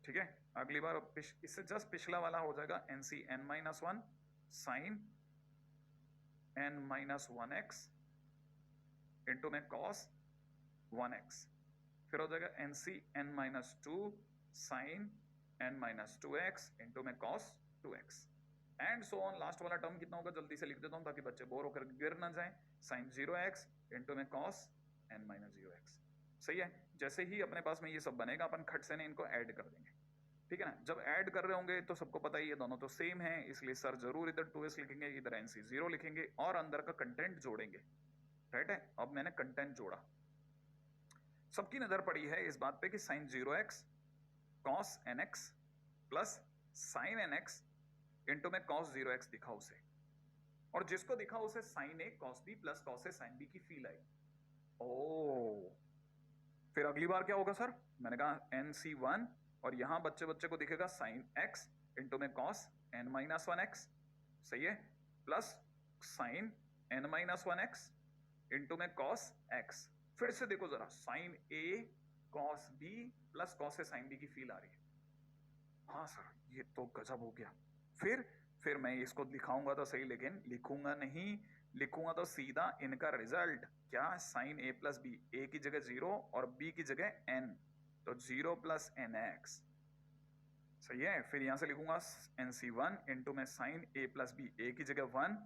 ठीक है। अगली बार इससे जस्ट पिछला वाला हो जाएगा NCN-1 sin n-1x इंटू में cos 1x, फिर हो जाएगा NCN-2 sin n-2x इंटू में cos 2x and so on. Last वाला टर्म कितना होगा, जल्दी से लिख देता हूं ताकि बच्चे बोर होकर गिर ना जाएं, sin 0x इंटू में cos n-0x। सही है, जैसे ही अपने पास में ये सब बनेगा अपन खट से ने इनको ऐड कर देंगे, ठीक है ना। जब ऐड कर रहे होंगे तो सबको पता ही है दोनों तो सेम है, इसलिए सर जरूर इधर 2s लिखेंगे, इधर NC0 लिखेंगे और अंदर का कंटेंट जोड़ेंगे, राइट है। अब मैंने कंटेंट जोड़ा, सबकी नजर पड़ी है इस बात पे कि sin 0x cos nx plus sin nx into में cos 0x दिखा उसे, और जिसको दिखा उसे sin a cos b plus cos a sin b की फील आई। ओ, फिर अगली बार क्या होगा सर, मैंने कहा NC1 और यहां बच्चे को दिखेगा sin x इंटू में cos n-1x, सही है, प्लस sin n-1x इंटू में cos x। फिर से देखो जरा, sin a cos b plus cos a sin b की फील आ रही है। हाँ सर, ये तो गजब हो गया। फिर मैं इसको दिखाऊंगा तो सही, लेकिन लिखूंगा नहीं, लिखूंगा तो सीधा इनका रिजल्ट क्या, sin a plus b, a की जगह 0 और b की जगह n, तो 0 प्लस nx, सही है। फिर यहां से लिखूंगा NC1 इंटू में sin a plus b, a की जगह 1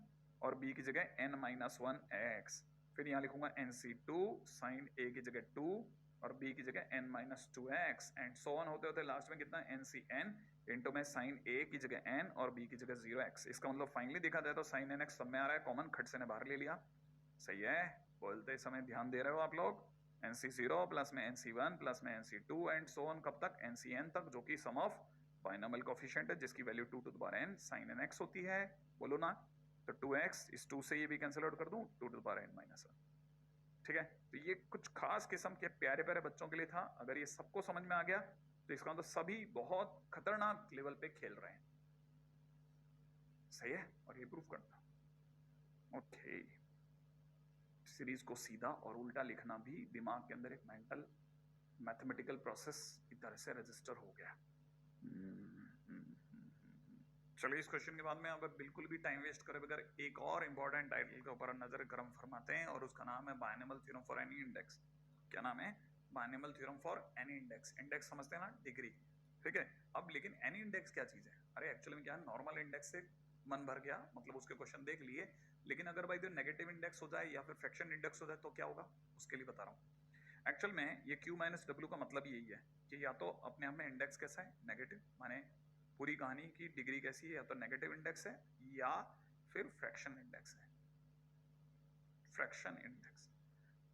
और b की जगह n-1x। फिर यहां लिखूंगा NC2 sin a की जगह 2 और b की जगह n-2x एंड सो ऑन होते होते लास्ट में कितना NCN इंटू में sin a की जगह n और b की जगह 0x। इसका मतलब फाइनली देखा जाए तो sin nx सब में आ रहा है कॉमन, खट से ने बाहर ले लिया, सही है। बोलते समय ध्यान दे रहे हो आप लोग, NC0 प्लस में NC1 प्लस में NC2 एंड सो ऑन कब तक, NCN तक, जो कि सम ऑफ बाइनोमियल कोएफिशिएंट है जिसकी value 2 to the power n sin nx होती है, बोलो ना। तो 2x इस 2 से ये भी कैंसिल आउट कर दूं, 2 to the power n minus 1, ठीक है। तो ये कुछ खास किस्म के प्यारे प्यारे बच्चों के लिए था। अगर ये सबको समझ में आ गया तो इसका मतलब सभी बहुत खतरनाक लेवल पे खेल रहे हैं, सही है, और ये प्रूव करता। ओके, सीरीज को सीधा और उल्टा लिखना भी दिमाग के अंदर एक मेंटल मैथमेटिकल प्रोसेस की तरह से रजिस्टर हो गया। चलिए इस क्वेश्चन के बाद में अब बिल्कुल भी टाइम वेस्ट करे बगैर एक और इंपॉर्टेंट टाइटल के ऊपर नजर गर्म फरमाते हैं और उसका नाम है binomial theorem for any index. क्या नाम है, binomial theorem for any index. Index समझते हैं ना, डिग्री, ठीक है। अब लेकिन एनी इंडेक्स क्या चीज है, अरे एक्चुअली में क्या है, नॉर्मल इंडेक्स से मन भर गया, मतलब उसके क्वेश्चन देख लिए, लेकिन अगर भाई नेगेटिव इंडेक्स हो जाए या फिर फ्रैक्शन इंडेक्स हो जाए तो क्या होगा, उसके लिए बता रहा हूँ। एक्चुअल में ये Q माइनस W का मतलब यही है कि या तो अपने आप में इंडेक्स कैसा है, नेगेटिव, माने पूरी कहानी की डिग्री कैसी है, या तो नेगेटिव इंडेक्स है या फिर फ्रैक्शन इंडेक्स है, फ्रैक्शन इंडेक्स,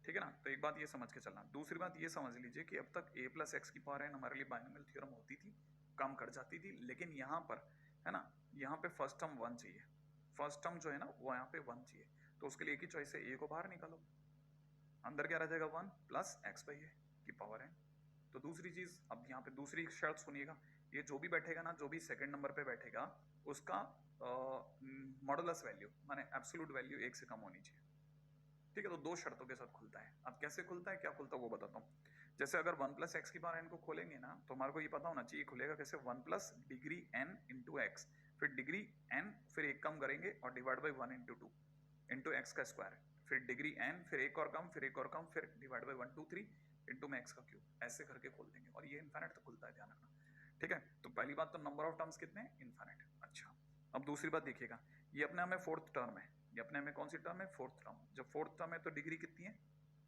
ठीक है ना। तो एक बात ये समझ के चलना। दूसरी बात ये समझ लीजिए कि अब तक a प्लस एक्स की पावर n हमारे लिए बाइनोमियल थ्योरम होती थी, काम कर जाती थी, लेकिन यहाँ पर है ना, यहाँ पे फर्स्ट टर्म 1 चाहिए, फर्स्ट टर्म जो है ना वो यहाँ पे 1 चाहिए, तो उसके लिए एक ही चॉइस है, a को बाहर निकालो, अंदर क्या रह जाएगा 1 प्लस एक्स बाई ए की पावर n। तो दूसरी चीज, अब यहाँ पे दूसरी शर्त सुनिएगा, ये जो भी बैठेगा ना, जो भी सेकंड नंबर पे बैठेगा उसका मॉडुलस वैल्यू माने एब्सोल्यूट वैल्यू 1 से कम होनी चाहिए, ठीक है। तो दो शर्तों के साथ खुलता है। अब कैसे खुलता है, क्या खुलता है वो बताता हूँ। जैसे अगर 1 प्लस एक्स की पावर n को खोलेंगे ना, तो हमारे को ये पता होना चाहिए खुलेगा कैसे, 1 plus degree n into x, फिर डिग्री n, फिर एक कम करेंगे और divide by 1 into 2 into x का स्क्वायर, फिर डिग्री n, फिर एक और कम, फिर एक और कम, फिर डिवाइड बाई 1 2 3 इंटू में एक्स का क्यूब, ऐसे करके खोल देंगे और ये इनफाइनाइट तक खुलता है, ध्यान रखना, ठीक है। तो पहली बात तो नंबर ऑफ टर्म्स कितने हैं, इनफाइनाइट। अच्छा, अब दूसरी बात देखिएगा, ये अपने में फोर्थ टर्म है, ये अपने में कौन सी टर्म है, फोर्थ टर्म। जब फोर्थ टर्म है तो डिग्री कितनी है,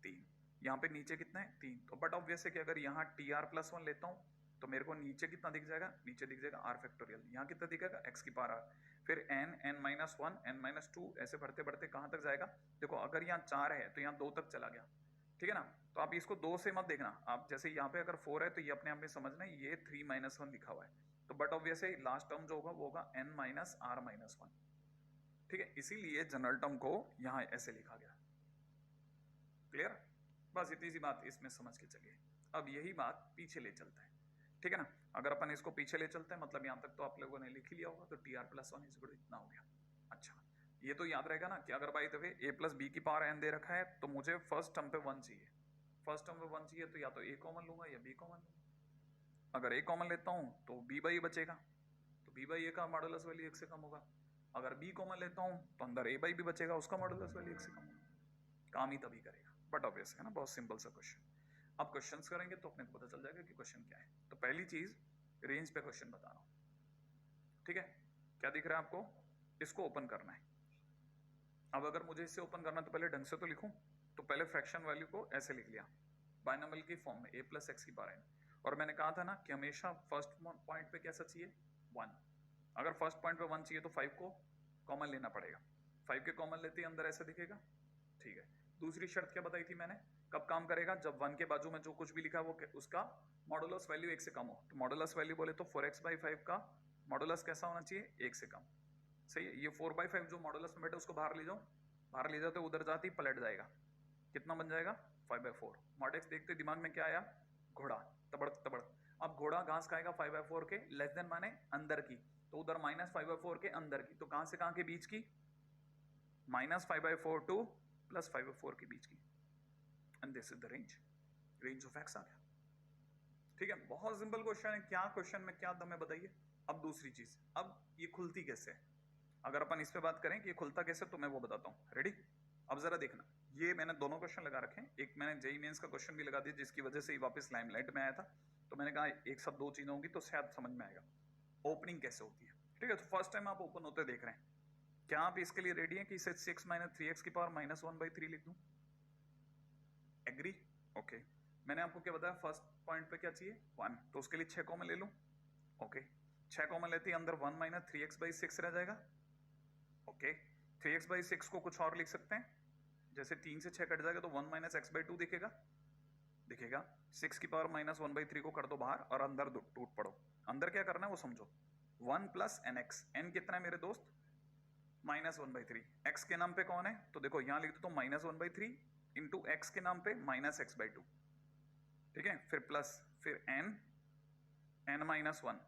3, यहाँ पे नीचे कितना है 3, तो बट ऑब्वियस है कि अगर यहाँ टी आर प्लस 1 लेता हूँ तो मेरे को नीचे कितना दिख जाएगा, नीचे दिख जाएगा आर फैक्टोरियल, यहाँ कितना दिखेगा एक्स की पावर आर, फिर n, n minus 1, n minus 2, ऐसे बढ़ते बढ़ते कहाँ तक जाएगा, देखो अगर यहाँ 4 है तो यहाँ 2 तक चला गया, ठीक है ना। तो आप इसको 2 से मत देखना, आप जैसे यहाँ पे अगर 4 है तो ये अपने आप में समझना ये 3 माइनस 1 लिखा हुआ है, तो बट ऑब्वियस है लास्ट टर्म जो होगा वो होगा एन माइनस आर माइनस 1, ठीक है। इसीलिए जनरल टर्म को यहाँ ऐसे लिखा गया, क्लियर। बस इतनी सी बात इसमें समझ के चलिए। अब यही बात पीछे ले चलते हैं, ठीक है ना। अगर अपन इसको पीछे ले चलते हैं, मतलब यहाँ तक तो आप लोगों ने लिख ही लिया होगा, तो टी आर प्लस 1 इज इतना हो गया। अच्छा, ये तो याद रहेगा ना कि अगर by the way a plus b की पावर n दे रखा है तो मुझे फर्स्ट टर्म पे 1 चाहिए, फर्स्ट टर्म पे 1 चाहिए, तो या तो a कॉमन लूंगा या b कॉमन लूंगा। अगर a कॉमन लेता हूँ तो b बाई बचेगा, तो b बाई ए का मॉडुलस वैल्यू 1 से कम होगा। अगर b कॉमन लेता हूँ तो अंदर a बाई भी बचेगा, उसका मॉडुलस वैल्यू 1 से कम होगा, काम ही तभी करेगा। बट ऑब्वियस है ना, बहुत सिंपल सा क्वेश्चन। अब क्वेश्चंस करेंगे तो अपने को पता चल जाएगा कि क्वेश्चन क्या है। तो पहली चीज, रेंज पे क्वेश्चन बता रहा हूं, ठीक है। क्या दिख रहा है आपको, इसको ओपन करना है। अब अगर मुझे इसे ओपन करना तो पहले ढंग से तो लिखूं, तो पहले फ्रैक्शन वैल्यू को ऐसे लिख लिया बाइनोमियल की फॉर्म में, a प्लस एक्स की पावर n, और मैंने कहा था ना कि हमेशा फर्स्ट पॉइंट पे कैसा चाहिए 1, अगर फर्स्ट पॉइंट पे 1 चाहिए तो 5 को कॉमन लेना पड़ेगा, 5 के कॉमन लेते ही अंदर ऐसा दिखेगा, ठीक है। दूसरी शर्त क्या बताई थी मैंने, कब काम करेगा, जब 1 के बाजू में जो कुछ भी लिखा है वो उसका मॉडुलस वैल्यू 1 से कम हो। तो मॉडुलस वैल्यू बोले तो 4x/5 का मॉडुलस कैसा होना चाहिए, 1 से कम, सही है। ये 4/5 जो मॉडुलस में बैठा उसको बाहर ले जाओ, बाहर ले जाओ तो उधर जाते ही पलट जाएगा, कितना बन जाएगा 5/4। मॉडेक्स देखते दिमाग में क्या आया, घोड़ा, तबड़ तबड़। अब घोड़ा घास खाएगा 5/4 के, लेस देन माने अंदर की, तो उधर माइनस 5/4 के अंदर की, तो कहां से कहां के बीच की, -5/4 टू +5/4 के बीच की, and this is the range, range of x आ गया, ठीक है। बहुत सिंपल क्वेश्चन है, क्या क्वेश्चन में क्या दम है बताइए। अब दूसरी चीज, अब ये खुलती कैसे है, अगर अपन इस पे बात करें कि ये खुलता कैसे, तो मैं वो बताता हूँ, रेडी। अब जरा देखना, ये मैंने दोनों क्वेश्चन लगा रखे हैं, एक मैंने जेई मेंस का क्वेश्चन भी लगा दिया जिसकी वजह से ही वापस लाइमलाइट में आया था, तो मैंने कहा एक साथ दो चीजें होंगी तो शायद समझ में आएगा ओपनिंग कैसे होती है, ठीक है। तो फर्स्ट टाइम आप ओपन होते देख रहे हैं, क्या आप इसके लिए रेडी हैं कि इसे 6 - 3x की पावर -1/3 लिख दूं, एग्री, ओके। मैंने आपको क्या बताया, फर्स्ट पॉइंट पे क्या चाहिए 1, तो उसके लिए 6 कॉमन ले लूं, ओके। 6 कॉमन लेते ही अंदर 1 - 3x/6 रह जाएगा, ओके। 3x/6 को कुछ और लिख सकते हैं, जैसे 3 से 6 कट जाएगा तो 1 - x/2 दिखेगा, दिखेगा। 6 की पावर -1/3 को कर दो बाहर और अंदर टूट पड़ो, अंदर क्या करना है वो समझो, 1 + nx, n कितना है मेरे दोस्त -1/3, x के नाम पे कौन है, तो देखो यहां लिख दो तो -1/3 इंटू x के नाम पे -x/2, ठीक है। फिर प्लस, फिर n -1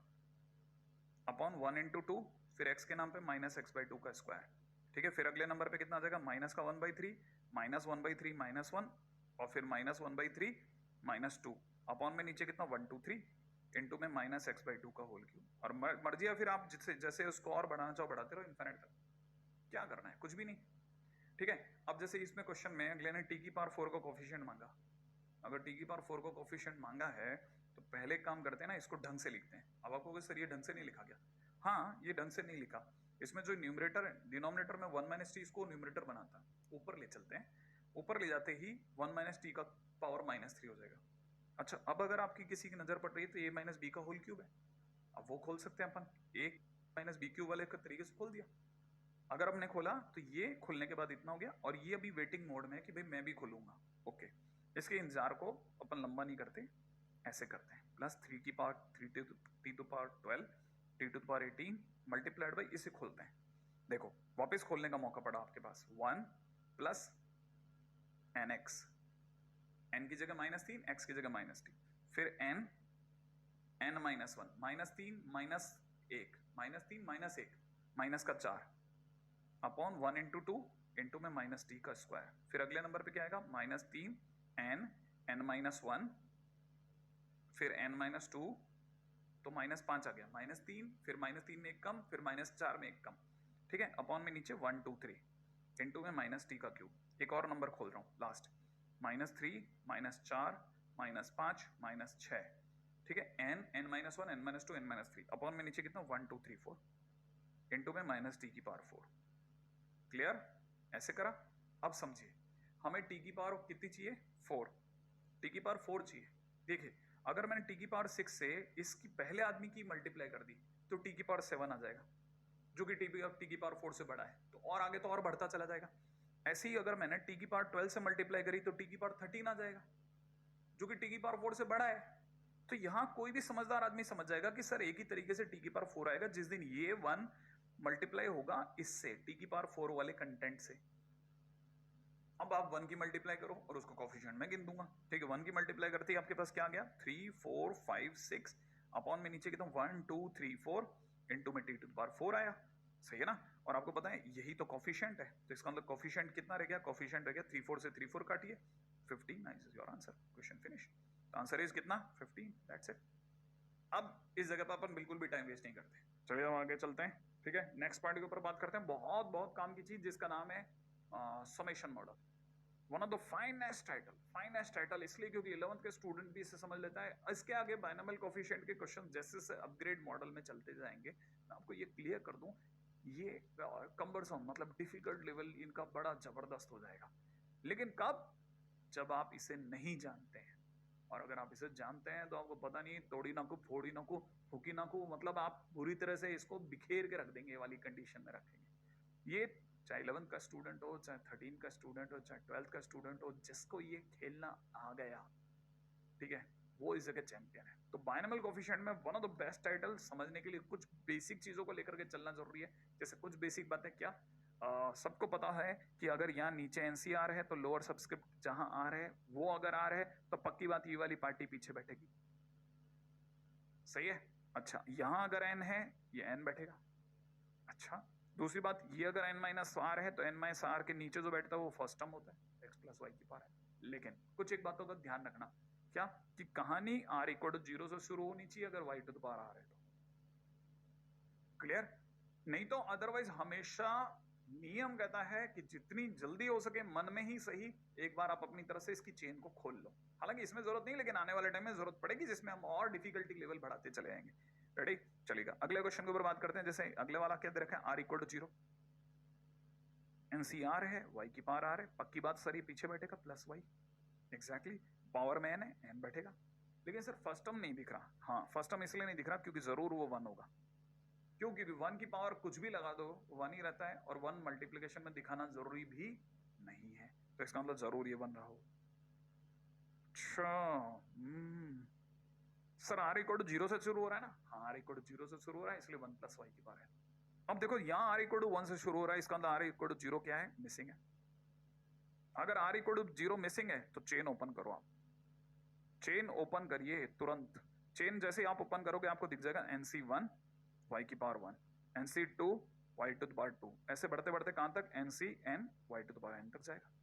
अपॉन 1 इंटू 2, फिर x के नाम पे -x/2 का स्क्वायर, ठीक है। फिर अगले नंबर पे कितना आ जाएगा, माइनस का 1/3, -1/3 -1, और फिर -1/3 -2 अपॉन में नीचे कितना 1 2 3 इंटू में -x/2 का होल क्यूब, और मर्जी है फिर आप जैसे जैसे उसको और बढ़ाना चाहो बढ़ाते रहो इनफिनिट तक, क्या करना है कुछ भी नहीं, ठीक है। अब जैसे इसमें क्वेश्चन में अगले ने t की पावर 4 का कोफिशिएंट मांगा, अगर t की पावर 4 का कोफिशिएंट मांगा है तो पहले काम करते हैं ना, इसको ढंग से लिखते हैं। अब आपको सर ये ढंग से नहीं लिखा गया, हाँ ये ढंग से नहीं लिखा, इसमें जो न्यूमरेटर है, डिनोमिनेटर में 1 - t इसको न्यूमरेटर बनाता, ऊपर ले चलते हैं, ऊपर ले जाते ही 1 - t का पावर -3 हो जाएगा। अच्छा, अब अगर आपकी किसी की नजर पड़ रही है तो a - b का होल क्यूब है, अब वो खोल सकते हैं अपन, a - b क्यूब वाले का तरीके से खोल दिया, अगर हमने खोला तो ये खुलने के बाद इतना हो गया, और ये अभी वेटिंग मोड में है कि भाई मैं भी खोलूंगा। ओके, इसके इंतजार को अपन लंबा नहीं करते, ऐसे करते हैं, प्लस 3 की power 3 t to power 12 t to power 18 multiplied by, इसे खोलते हैं। देखो वापस खोलने का मौका पड़ा आपके पास, 1 प्लस एन एक्स, एन की जगह -3, एक्स की जगह -3, फिर एन -1, -3 -1, -3 -1 माइनस का 4 अपॉन 1 इंटू 2 इंटू में -t का स्क्वायर। फिर अगले नंबर पे क्या आएगा, -3 n -1, फिर n -2, तो -5 आ गया, -3, फिर -3 में एक कम, फिर -4 में एक कम, ठीक है, अपॉन में नीचे 1 2 3 इंटू में -t का क्यूब। एक और नंबर खोल रहा हूँ लास्ट, -3 -4 -5 -6, ठीक है, n -1 n -2 n -3 अपॉन में नीचे कितना 1 2 3 4 इंटू में -t की पावर 4। क्लियर? ऐसे करा। अब समझिए, हमें t की पावर कितनी चाहिए, 4, t की पावर 4 चाहिए। देखिए अगर मैंने t की पावर 6 से इसकी पहले आदमी की मल्टीप्लाई कर दी तो t की पावर 7 आ जाएगा, जो कि t की पावर 4 से बड़ा है, तो और आगे तो और बढ़ता चला जाएगा। ऐसे ही अगर मैंने t की पावर 12 से मल्टीप्लाई करी तो t की पावर 13 आ जाएगा, जो कि t की पावर 4 से बड़ा है। तो यहां कोई भी समझदार आदमी समझ जाएगा कि सर एक ही तरीके से t की पावर 4 आएगा जिस दिन ये 1 मल्टीप्लाई होगा इससे, t की पावर 4 वाले कंटेंट से। अब आप 1 की मल्टीप्लाई करो और उसको कोफिशिएंट में गिन दूंगा, ठीक है। 1 की मल्टीप्लाई करते ही आपके पास क्या आ गया, 3 4 5 6 अपॉन में नीचे कितना 1 2 3 4 इंटू में t टू द पावर 4 आया, सही है ना। और आपको पता है यही तो कोफिशिएंट है, तो इसका मतलब कोफिशिएंट कितना रह गया, कोफिशिएंट रह गया 3 4 से 3 4 काटिए 15, nice is your answer, question finish. Answer is कितना 15, दैट्स इट। अब इस जगह पर अपन बिल्कुल भी टाइम वेस्ट नहीं करते, चलिए हम आगे चलते हैं, ठीक है। नेक्स्ट पॉइंट के ऊपर बात करते हैं, बहुत बहुत काम की चीज जिसका नाम है summation model. One of the finest title इसलिए क्योंकि 11th के स्टूडेंट भी इसे समझ लेता है। इसके आगे बाइनोमियल कोफिशिएंट के क्वेश्चन जैसे से अपग्रेड मॉडल में चलते जाएंगे, मैं आपको ये क्लियर कर दूं, ये कम्बरसम मतलब डिफिकल्ट लेवल इनका बड़ा जबरदस्त हो जाएगा। लेकिन कब, जब आप इसे नहीं जानते हैं, और अगर आप इसे जानते हैं तो आपको पता नहीं तोड़ी ना को फोड़ी ना को फूकी ना को, मतलब आप पूरी तरह से इसको बिखेर के रख देंगे, ये वाली कंडीशन में रखेंगे। ये चाहे 11th का स्टूडेंट हो, चाहे 13 का स्टूडेंट हो, चाहे 12th का स्टूडेंट हो, जिसको ये खेलना आ गया, ठीक है, वो इस जगह चैंपियन है। तो बाइनोमियल कोफिशिएंट में one of the best title समझने के लिए कुछ बेसिक चीजों को लेकर के चलना जरूरी है। जैसे कुछ बेसिक बातें क्या, सबको पता है कि अगर यहाँ नीचे एनसीआर है तो लोअर सबस्क्रिप्ट जहां आर है वो अगर आर है तो पक्की बात ये वाली पार्टी पीछे बैठेगी, सही है। अच्छा, यहां अगर एन है ये एन बैठेगा। अच्छा, दूसरी बात, ये अगर n माइनस आर है तो n माइनस आर के नीचे जो बैठता है वो फर्स्ट टर्म होता है, x प्लस वाई की पावर है। लेकिन कुछ एक बातों का ध्यान रखना, क्या कि कहानी r इक्वल टू 0 से शुरू होनी चाहिए अगर y to the power r है तो, क्लियर। नहीं तो अदरवाइज हमेशा नियम कहता है कि जितनी जल्दी हो सके मन में ही सही एक बार आप अपनी तरफ से इसकी चेन को खोल लो। हालांकि इसमें जरूरत नहीं, लेकिन आने वाले टाइम में जरूरत पड़ेगी जिसमें हम और डिफिकल्टी लेवल बढ़ाते चले जाएंगे। रेडी, चलेगा। अगले क्वेश्चन के ऊपर बात करते हैं। जैसे अगले वाला क्या दे रखा है, आर इक्वल टू 0, एनसीआर है, वाई की पावर आर है, पक्की बात सर ये पीछे बैठेगा प्लस वाई, एग्जैक्टली, पावर में एन है, एन बैठेगा। लेकिन सर फर्स्ट टर्म नहीं दिख रहा, हाँ फर्स्ट टर्म इसलिए नहीं दिख रहा क्योंकि जरूर वो 1 होगा, क्यों, क्योंकि 1 की पावर कुछ भी लगा दो 1 ही रहता है, और 1 मल्टीप्लिकेशन में दिखाना जरूरी भी नहीं है, तो इसका मतलब जरूर ये 1 रहा हो। अच्छा, सर आर इक्वल टू 0 से शुरू हो रहा है ना, हाँ आर इक्वल टू 0 से शुरू हो रहा है इसलिए 1 प्लस वाई की पावर है। अब देखो यहाँ आर इक्वल टू 1 से शुरू हो रहा है, इसका मतलब आर इक्वल टू 0 क्या है, मिसिंग है। अगर आर इक्वल टू 0 मिसिंग है तो चेन ओपन करो, आप चेन ओपन करिए तुरंत। चेन जैसे आप ओपन करोगे आपको दिख जाएगा NC1 y की power 1, NC2 y to the power 2, ऐसे बढ़ते बढ़ते कहां तक NCn y to the power n तक जाएगा।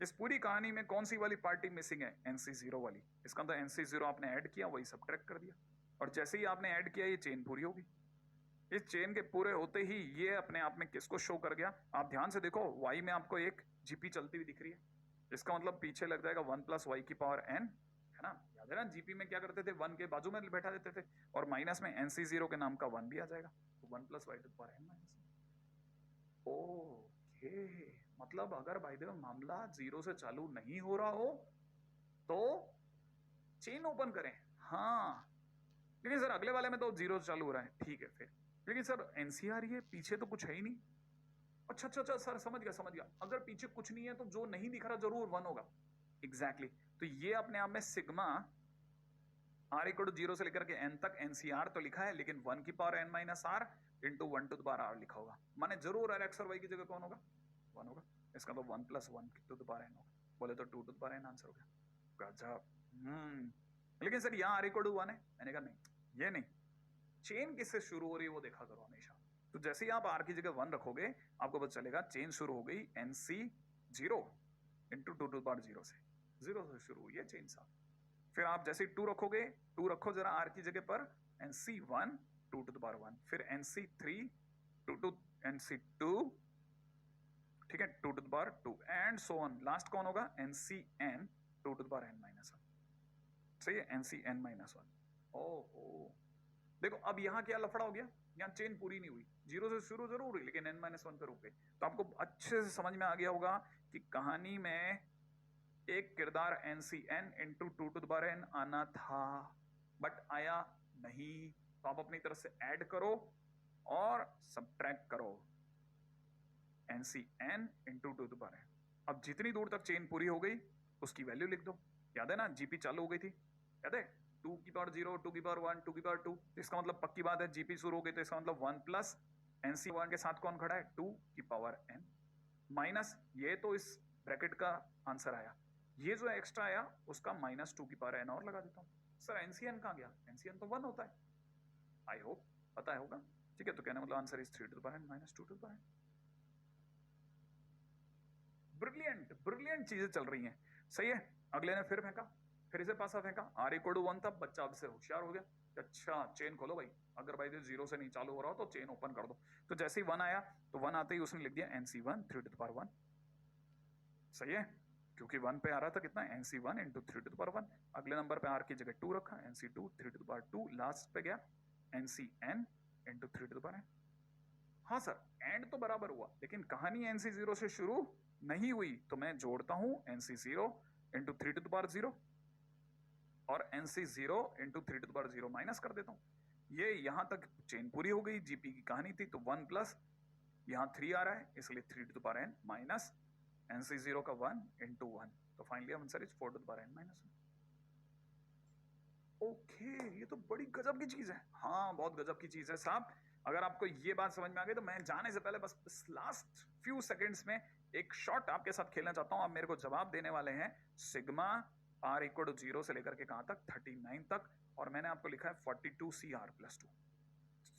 इस पूरी कहानी में कौन सी वाली पार्टी मिसिंग है, NC0 वाली। इसका मतलब NC0 आपने ऐड किया, वही सब्ट्रैक्ट कर दिया, और जैसे ही आपने ऐड किया ये चेन पूरी होगी। इस चेन के पूरे होते ही ये अपने आप में किसको शो कर गया, आप ध्यान से देखो, y में आपको एक जीपी चलती हुई दिख रही है, इसका मतलब पीछे लग जाएगा 1 प्लस वाई की पावर n, है ना। याद है ना, जीपी में क्या करते थे, 1 के बाजू में बैठा देते थे, और माइनस में NC0 के नाम का 1 भी आ जाएगा, तो 1 plus y to the power n minus. Okay, मतलब अगर भाई देखो मामला 0 से चालू नहीं हो रहा हो तो चेन ओपन करें, हाँ। लेकिन सर अगले वाले में तो 0 से चालू हो रहा है, ठीक है फिर, लेकिन सर एनसीआर ये पीछे तो कुछ है ही नहीं, अच्छा अच्छा अच्छा सर, समझ गया। अगर पीछे कुछ नहीं है तो जो नहीं दिख रहा जरूर 1 होगा। एग्जैक्टली तो ये अपने आप में सिग्मा आर इक्वल टू 0 से लेकर के n तक एनसीआर तो लिखा है, लेकिन 1 की power n minus r into 1 to the power r लिखा होगा। माने जरूर r x और y की जगह कौन होगा? 1 होगा। इसका तो 1 plus 1 to the power n होगा, बोले तो 2 to the power n answer हो गया। गजब। लेकिन सर यहाँ r इक्वल टू 1 है। मैंने कहा नहीं, ये नहीं, चेन किससे शुरू हो रही है वो देखा करो हमेशा। तो जैसे ही आप r की जगह 1 रखोगे आपको पता चलेगा चेन शुरू हो गई nc 0 into 2 to the power 0 से, 0 से शुरू हुई है चेन साहब। फिर आप जैसे 2 रखोगे, 2 रखो जरा r की जगह पर, nc1 2 टू द पावर 1, फिर nc3 2 टू nc2, ठीक है, 2 to the power 2 and so on. Last कौन होगा? ncn 2 to the power n minus 1। सही है, ncn माइनस 1। ओहो देखो अब यहाँ क्या लफड़ा हो गया, यहाँ चेन पूरी नहीं हुई, 0 से शुरू जरूर हुई लेकिन n-1 पे रुक गई। तो आपको अच्छे से समझ में आ गया होगा कि कहानी में एक किरदार NCN into 2 to the power n आना था, बट आया नहीं। तो आप अपनी तरफ से ऐड करो और सब्ट्रैक्ट करो, NCN into 2 to the power n। अब जितनी दूर तक चेन पूरी हो गई उसकी वैल्यू लिख दो। याद है ना, जीपी चालू हो गई थी, याद है, 2 की पावर 0, 2 की पावर 1, 2 की पावर 2। इसका मतलब पक्की बात है जीपी शुरू हो गई, तो इसका मतलब 1 प्लस NC1 के साथ कौन खड़ा है? 2 की पावर n माइनस, ये तो इस ब्रैकेट का आंसर आया, ये जो एक्स्ट्रा आया उसका माइनस 2 की पावर n और लगा देता हूं। सर एनसीएन कहां गया? एनसीएन तो 1 होता है, आई होप पता है होगा। ठीक है, तो कहने मतलब answer is 3 to the power n minus 2 to the power n। Brilliant brilliant चीजें चल रही हैं। सही है, अगले ने फिर फेंका, फिर इसे पासा फेंका, आर इक्वल टू 1 था, बच्चा अब से होशियार हो गया। अच्छा चेन खोलो भाई, अगर भाई 0 से नहीं चालू हो रहा हो तो चेन ओपन कर दो। तो जैसे ही 1 आया तो 1 आते ही उसने लिख दिया NC1 3 टू द पावर 1। सही है, क्योंकि 1 पे आ रहा था कितना, NC1 into 3 to the power 1। अगले नंबर पे आर की जगह 2 रखा, NC2 3 to the power 2। Last पे गया NCN into 3 to the power n। हाँ सर एंड तो बराबर हुआ, लेकिन कहानी NC0 से शुरू नहीं हुई, तो मैं जोड़ता हूं NC0 into 3 to the power 0 और NC0 into 3 to the power 0 minus कर देता हूं। ये यहां तक चेन पूरी हो गई, जीपी की कहानी थी, तो 1 प्लस यहां 3 आ रहा है इसलिए 3 to the power n minus NC0 का 1 इंटू 1, तो finally answer is 4 to the power n minus 1। Okay, ये तो बड़ी गजब की चीज है। हाँ बहुत गजब की चीज है साहब। अगर आपको ये बात समझ में आ गई तो मैं जाने से पहले बस लास्ट फ्यू सेकंड्स में एक शॉट आपके साथ खेलना चाहता हूं। आप मेरे को जवाब देने वाले हैं सिग्मा आर इक्वल टू 0 से लेकर के कहां तक, 39 तक, और मैंने आपको लिखा है 42CR प्लस 2।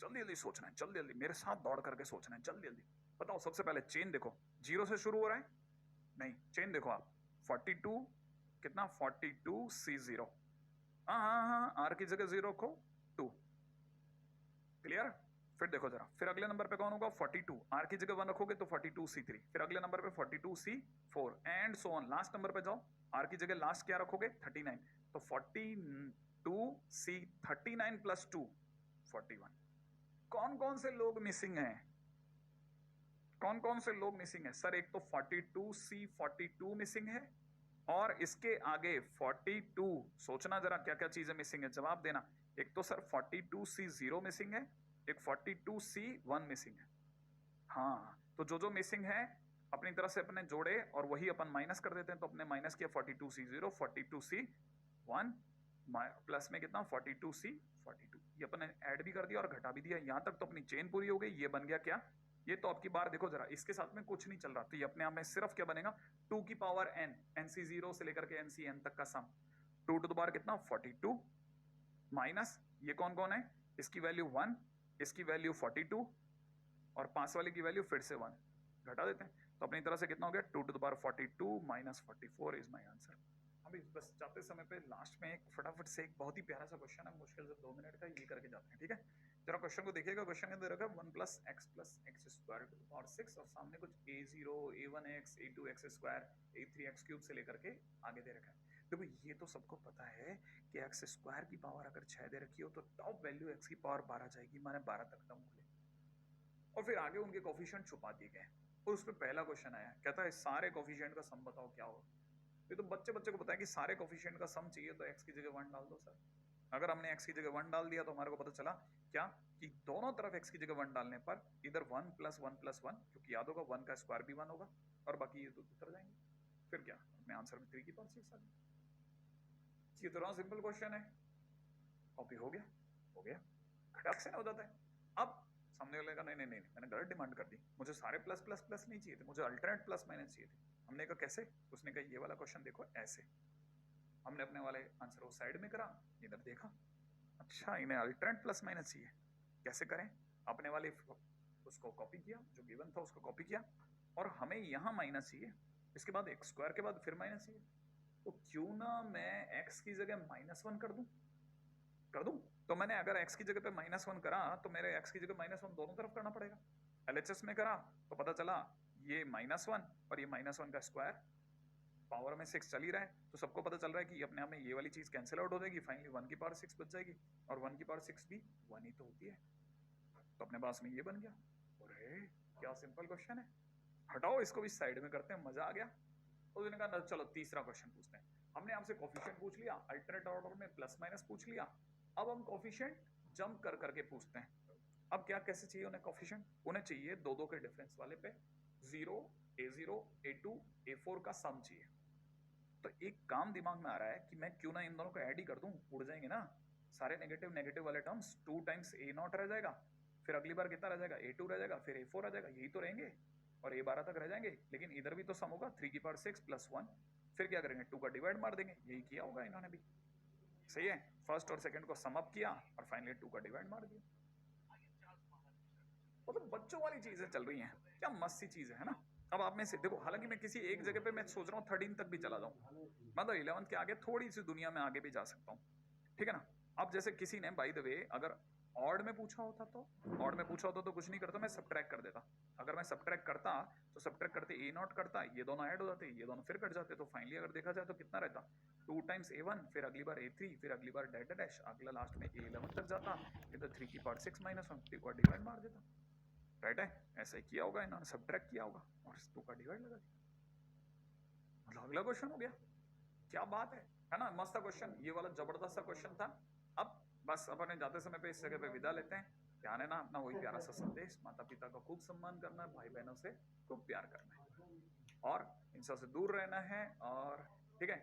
जल्दी जल्दी सोचना है, जल्दी जल्दी मेरे साथ दौड़ करके सोचना है, जल्दी जल्दी बताओ। सबसे पहले चेन देखो, 0 से शुरू हो रहा है, नहीं चेन देखो आप, 42 कितना, 42C0, हाँ हाँ हाँ, आर की जगह 0 रखो, 2, क्लियर। फिर देखो जरा, फिर अगले नंबर पे कौन होगा, 42, आर की जगह 1 रखोगे तो 42C3, फिर अगले नंबर पे 42C4 and so on. Last number पे जाओ, आर की जगह लास्ट क्या रखोगे, 39, तो 42C 39 प्लस 2 41। कौन कौन से लोग मिसिंग हैं, कौन कौन से लोग मिसिंग है सर? एक तो 42C 42 मिसिंग है, और इसके आगे 42, सोचना जरा क्या क्या चीजें मिसिंग है, जवाब देना। एक तो सर 42C0 मिसिंग है, एक 42C1 मिसिंग है। हाँ तो जो जो मिसिंग है अपनी तरफ से अपने जोड़े और वही अपन माइनस कर देते हैं, तो अपने माइनस किया 42C0 42C1 प्लस में कितना 42C42, ये अपन ऐड भी कर दिया और घटा भी दिया। यहां तक तो अपनी चेन पूरी हो गई। ये बन गया क्या, ये तो आपकी बार देखो जरा, इसके साथ में कुछ नहीं चल रहा, तो ये अपने आप में सिर्फ क्या बनेगा, 2 की पावर n, NC0 से लेकर के NCN तक का सम, 2 टू द पावर कितना 42 माइनस ये कौन कौन है, इसकी वैल्यू 1, इसकी वैल्यू 42 और पास वाले की वैल्यू फिर से 1, घटा देते हैं, तो अपनी तरह से कितना हो गया 2 to the power 42 minus 44 is my answer. अभी बस जाते समय पे लास्ट में एक फटाफट से एक बहुत ही प्यारा सा क्वेश्चन है, मुश्किल से 2 मिनट का, ये करके जाते हैं, ठीक है। जरा क्वेश्चन को देखिएगा, क्वेश्चन के अंदर रखा 1 plus x square to the power 6 और सामने कुछ a0 a1x a2x square a3x cube से लेकर के आगे दे रखा है। देखो ये तो सबको पता है कि x स्क्वायर की पावर अगर 6 दे रखी हो तो टॉप वैल्यू x की पावर 12 जाएगी, माने 12 तक का मूल्य, और फिर आगे उनके कोफिशिएंट छुपा दिए गए। और उस पर पहला क्वेश्चन आया, कहता है सारे कोफिशिएंट का सम बताओ क्या होगा। ये तो बच्चे को पता है कि सारे कोफिशिएंट का सम चाहिए तो x की जगह 1 डाल दो सर। अगर हमने x की जगह 1 डाल दिया तो हमारे को पता चला क्या, कि दोनों तरफ x की जगह 1 डालने पर इधर 1 प्लस 1 प्लस 1, क्योंकि याद होगा 1 का स्क्वायर भी 1 होगा, और बाकी ये तो उतर जाएंगे। फिर क्या, अपने आंसर में 3 की पावर 6 आ गई। कितना सिंपल क्वेश्चन है, कॉपी हो गया, हो गया, खटाक से हो जाता है। अब सामने वाले का नहीं नहीं नहीं, मैंने गलत डिमांड कर दी, मुझे सारे प्लस प्लस प्लस नहीं चाहिए थे, मुझे अल्टरनेट प्लस माइनस चाहिए थे। हमने कहा कैसे, उसने कहा ये वाला क्वेश्चन देखो ऐसे। हमने अपने वाले आंसर को साइड में करा, इधर देखा, अच्छा इन्हें अल्टरनेट प्लस माइनस चाहिए, कैसे करें। अपने वाले उसको कॉपी किया, जो गिवन था उसको कॉपी किया, और हमें यहाँ माइनस चाहिए, इसके बाद एक्स स्क्वायर के बाद फिर माइनस चाहिए, तो क्यों ना मैं एक्स की जगह -1 कर दूं। तो मैंने अगर x की जगह पे -1 करा तो मेरे x की जगह -1 दोनों तरफ करना पड़ेगा। LHS में करा तो पता चला ये -1 और ये -1 का स्क्वायर, पावर में 6 चल ही रहा है, तो सबको पता चल रहा है कि अपने आप में ये वाली चीज कैंसिल आउट हो जाएगी, फाइनली 1 की पावर 6 बच जाएगी, और 1 की पावर 6 भी 1 ही तो होती है। तो अपने पास में ये बन गया। अरे क्या सिंपल क्वेश्चन है, हटाओ इसको भी साइड में करते हैं, मजा आ गया। तो उसने कहा चलो तीसरा क्वेश्चन पूछते हैं। हमने आपसे कोफिशिएंट पूछ लिया, अल्टरनेट ऑर्डर में प्लस माइनस पूछ लिया, अब हम कोफिशिएंट जंप कर करके पूछते हैं। अब क्या कैसे चाहिए उन्हें कोफिशिएंट, उन्हें चाहिए दो दो के डिफरेंस वाले पे 0 a0 a2 a4 का सम चाहिए। तो एक काम दिमाग में आ रहा है कि मैं क्यों ना इन दोनों को ऐड ही कर दूं, उड़ जाएंगे ना सारे नेगेटिव नेगेटिव वाले टर्म्स, 2 टाइम्स a0 रह जाएगा, फिर अगली बार कितना रह जाएगा a2 रह जाएगा, फिर a4 रह जाएगा, यही तो रहेंगे, और a12 तक रह जाएंगे। लेकिन इधर भी तो सम होगा 3 की पावर 6 प्लस 1, फिर क्या करेंगे 2 का डिवाइड मार देंगे, यही किया होगा इन्होंने भी। सही है, फर्स्ट और सेकंड को सम अप किया और फाइनली 2 का डिवाइड मार दिया। मतलब बच्चों वाली चीजें चल रही हैं, क्या मस्त सी चीज है ना। अब आप में से देखो, हालांकि मैं किसी एक जगह पे मैं सोच रहा हूँ 13 तक भी चला जाऊं, मतलब 11th के आगे थोड़ी सी दुनिया में आगे भी जा सकता हूँ, ठीक है ना। अब जैसे किसी ने बाय द वे अगर ऑड में पूछा होता तो कुछ नहीं करता, मैं सब्ट्रैक्ट कर देता। अगर मैं सब्ट्रैक्ट करता तो सब्ट्रैक्ट करते a0 करता, ये दोनों ऐड हो जाते, ये दोनों फिर कट जाते, तो फाइनली अगर देखा जाए तो कितना रहता 2 टाइम्स a1, फिर अगली बार a3, फिर अगली बार डैश डैश, अगला लास्ट में a11 तक जाता, इधर 3 की पावर 6 -1 2 का डिवाइड मार देता। राइट है, ऐसा ही किया होगा इन्होंने, सब्ट्रैक्ट किया होगा और इस 2 का डिवाइड लगा दिया, मतलब अगला क्वेश्चन हो गया। क्या बात है ना, मस्त क्वेश्चन, ये वाला जबरदस्त सा क्वेश्चन था। अब बस अपने जाते समय पे इस जगह पे विदा लेते हैं। ध्यान है ना अपना, वही प्यारा सा संदेश, माता पिता का खूब सम्मान करना है, भाई बहनों से खूब प्यार करना है, और इन सबसे दूर रहना है, और ठीक है।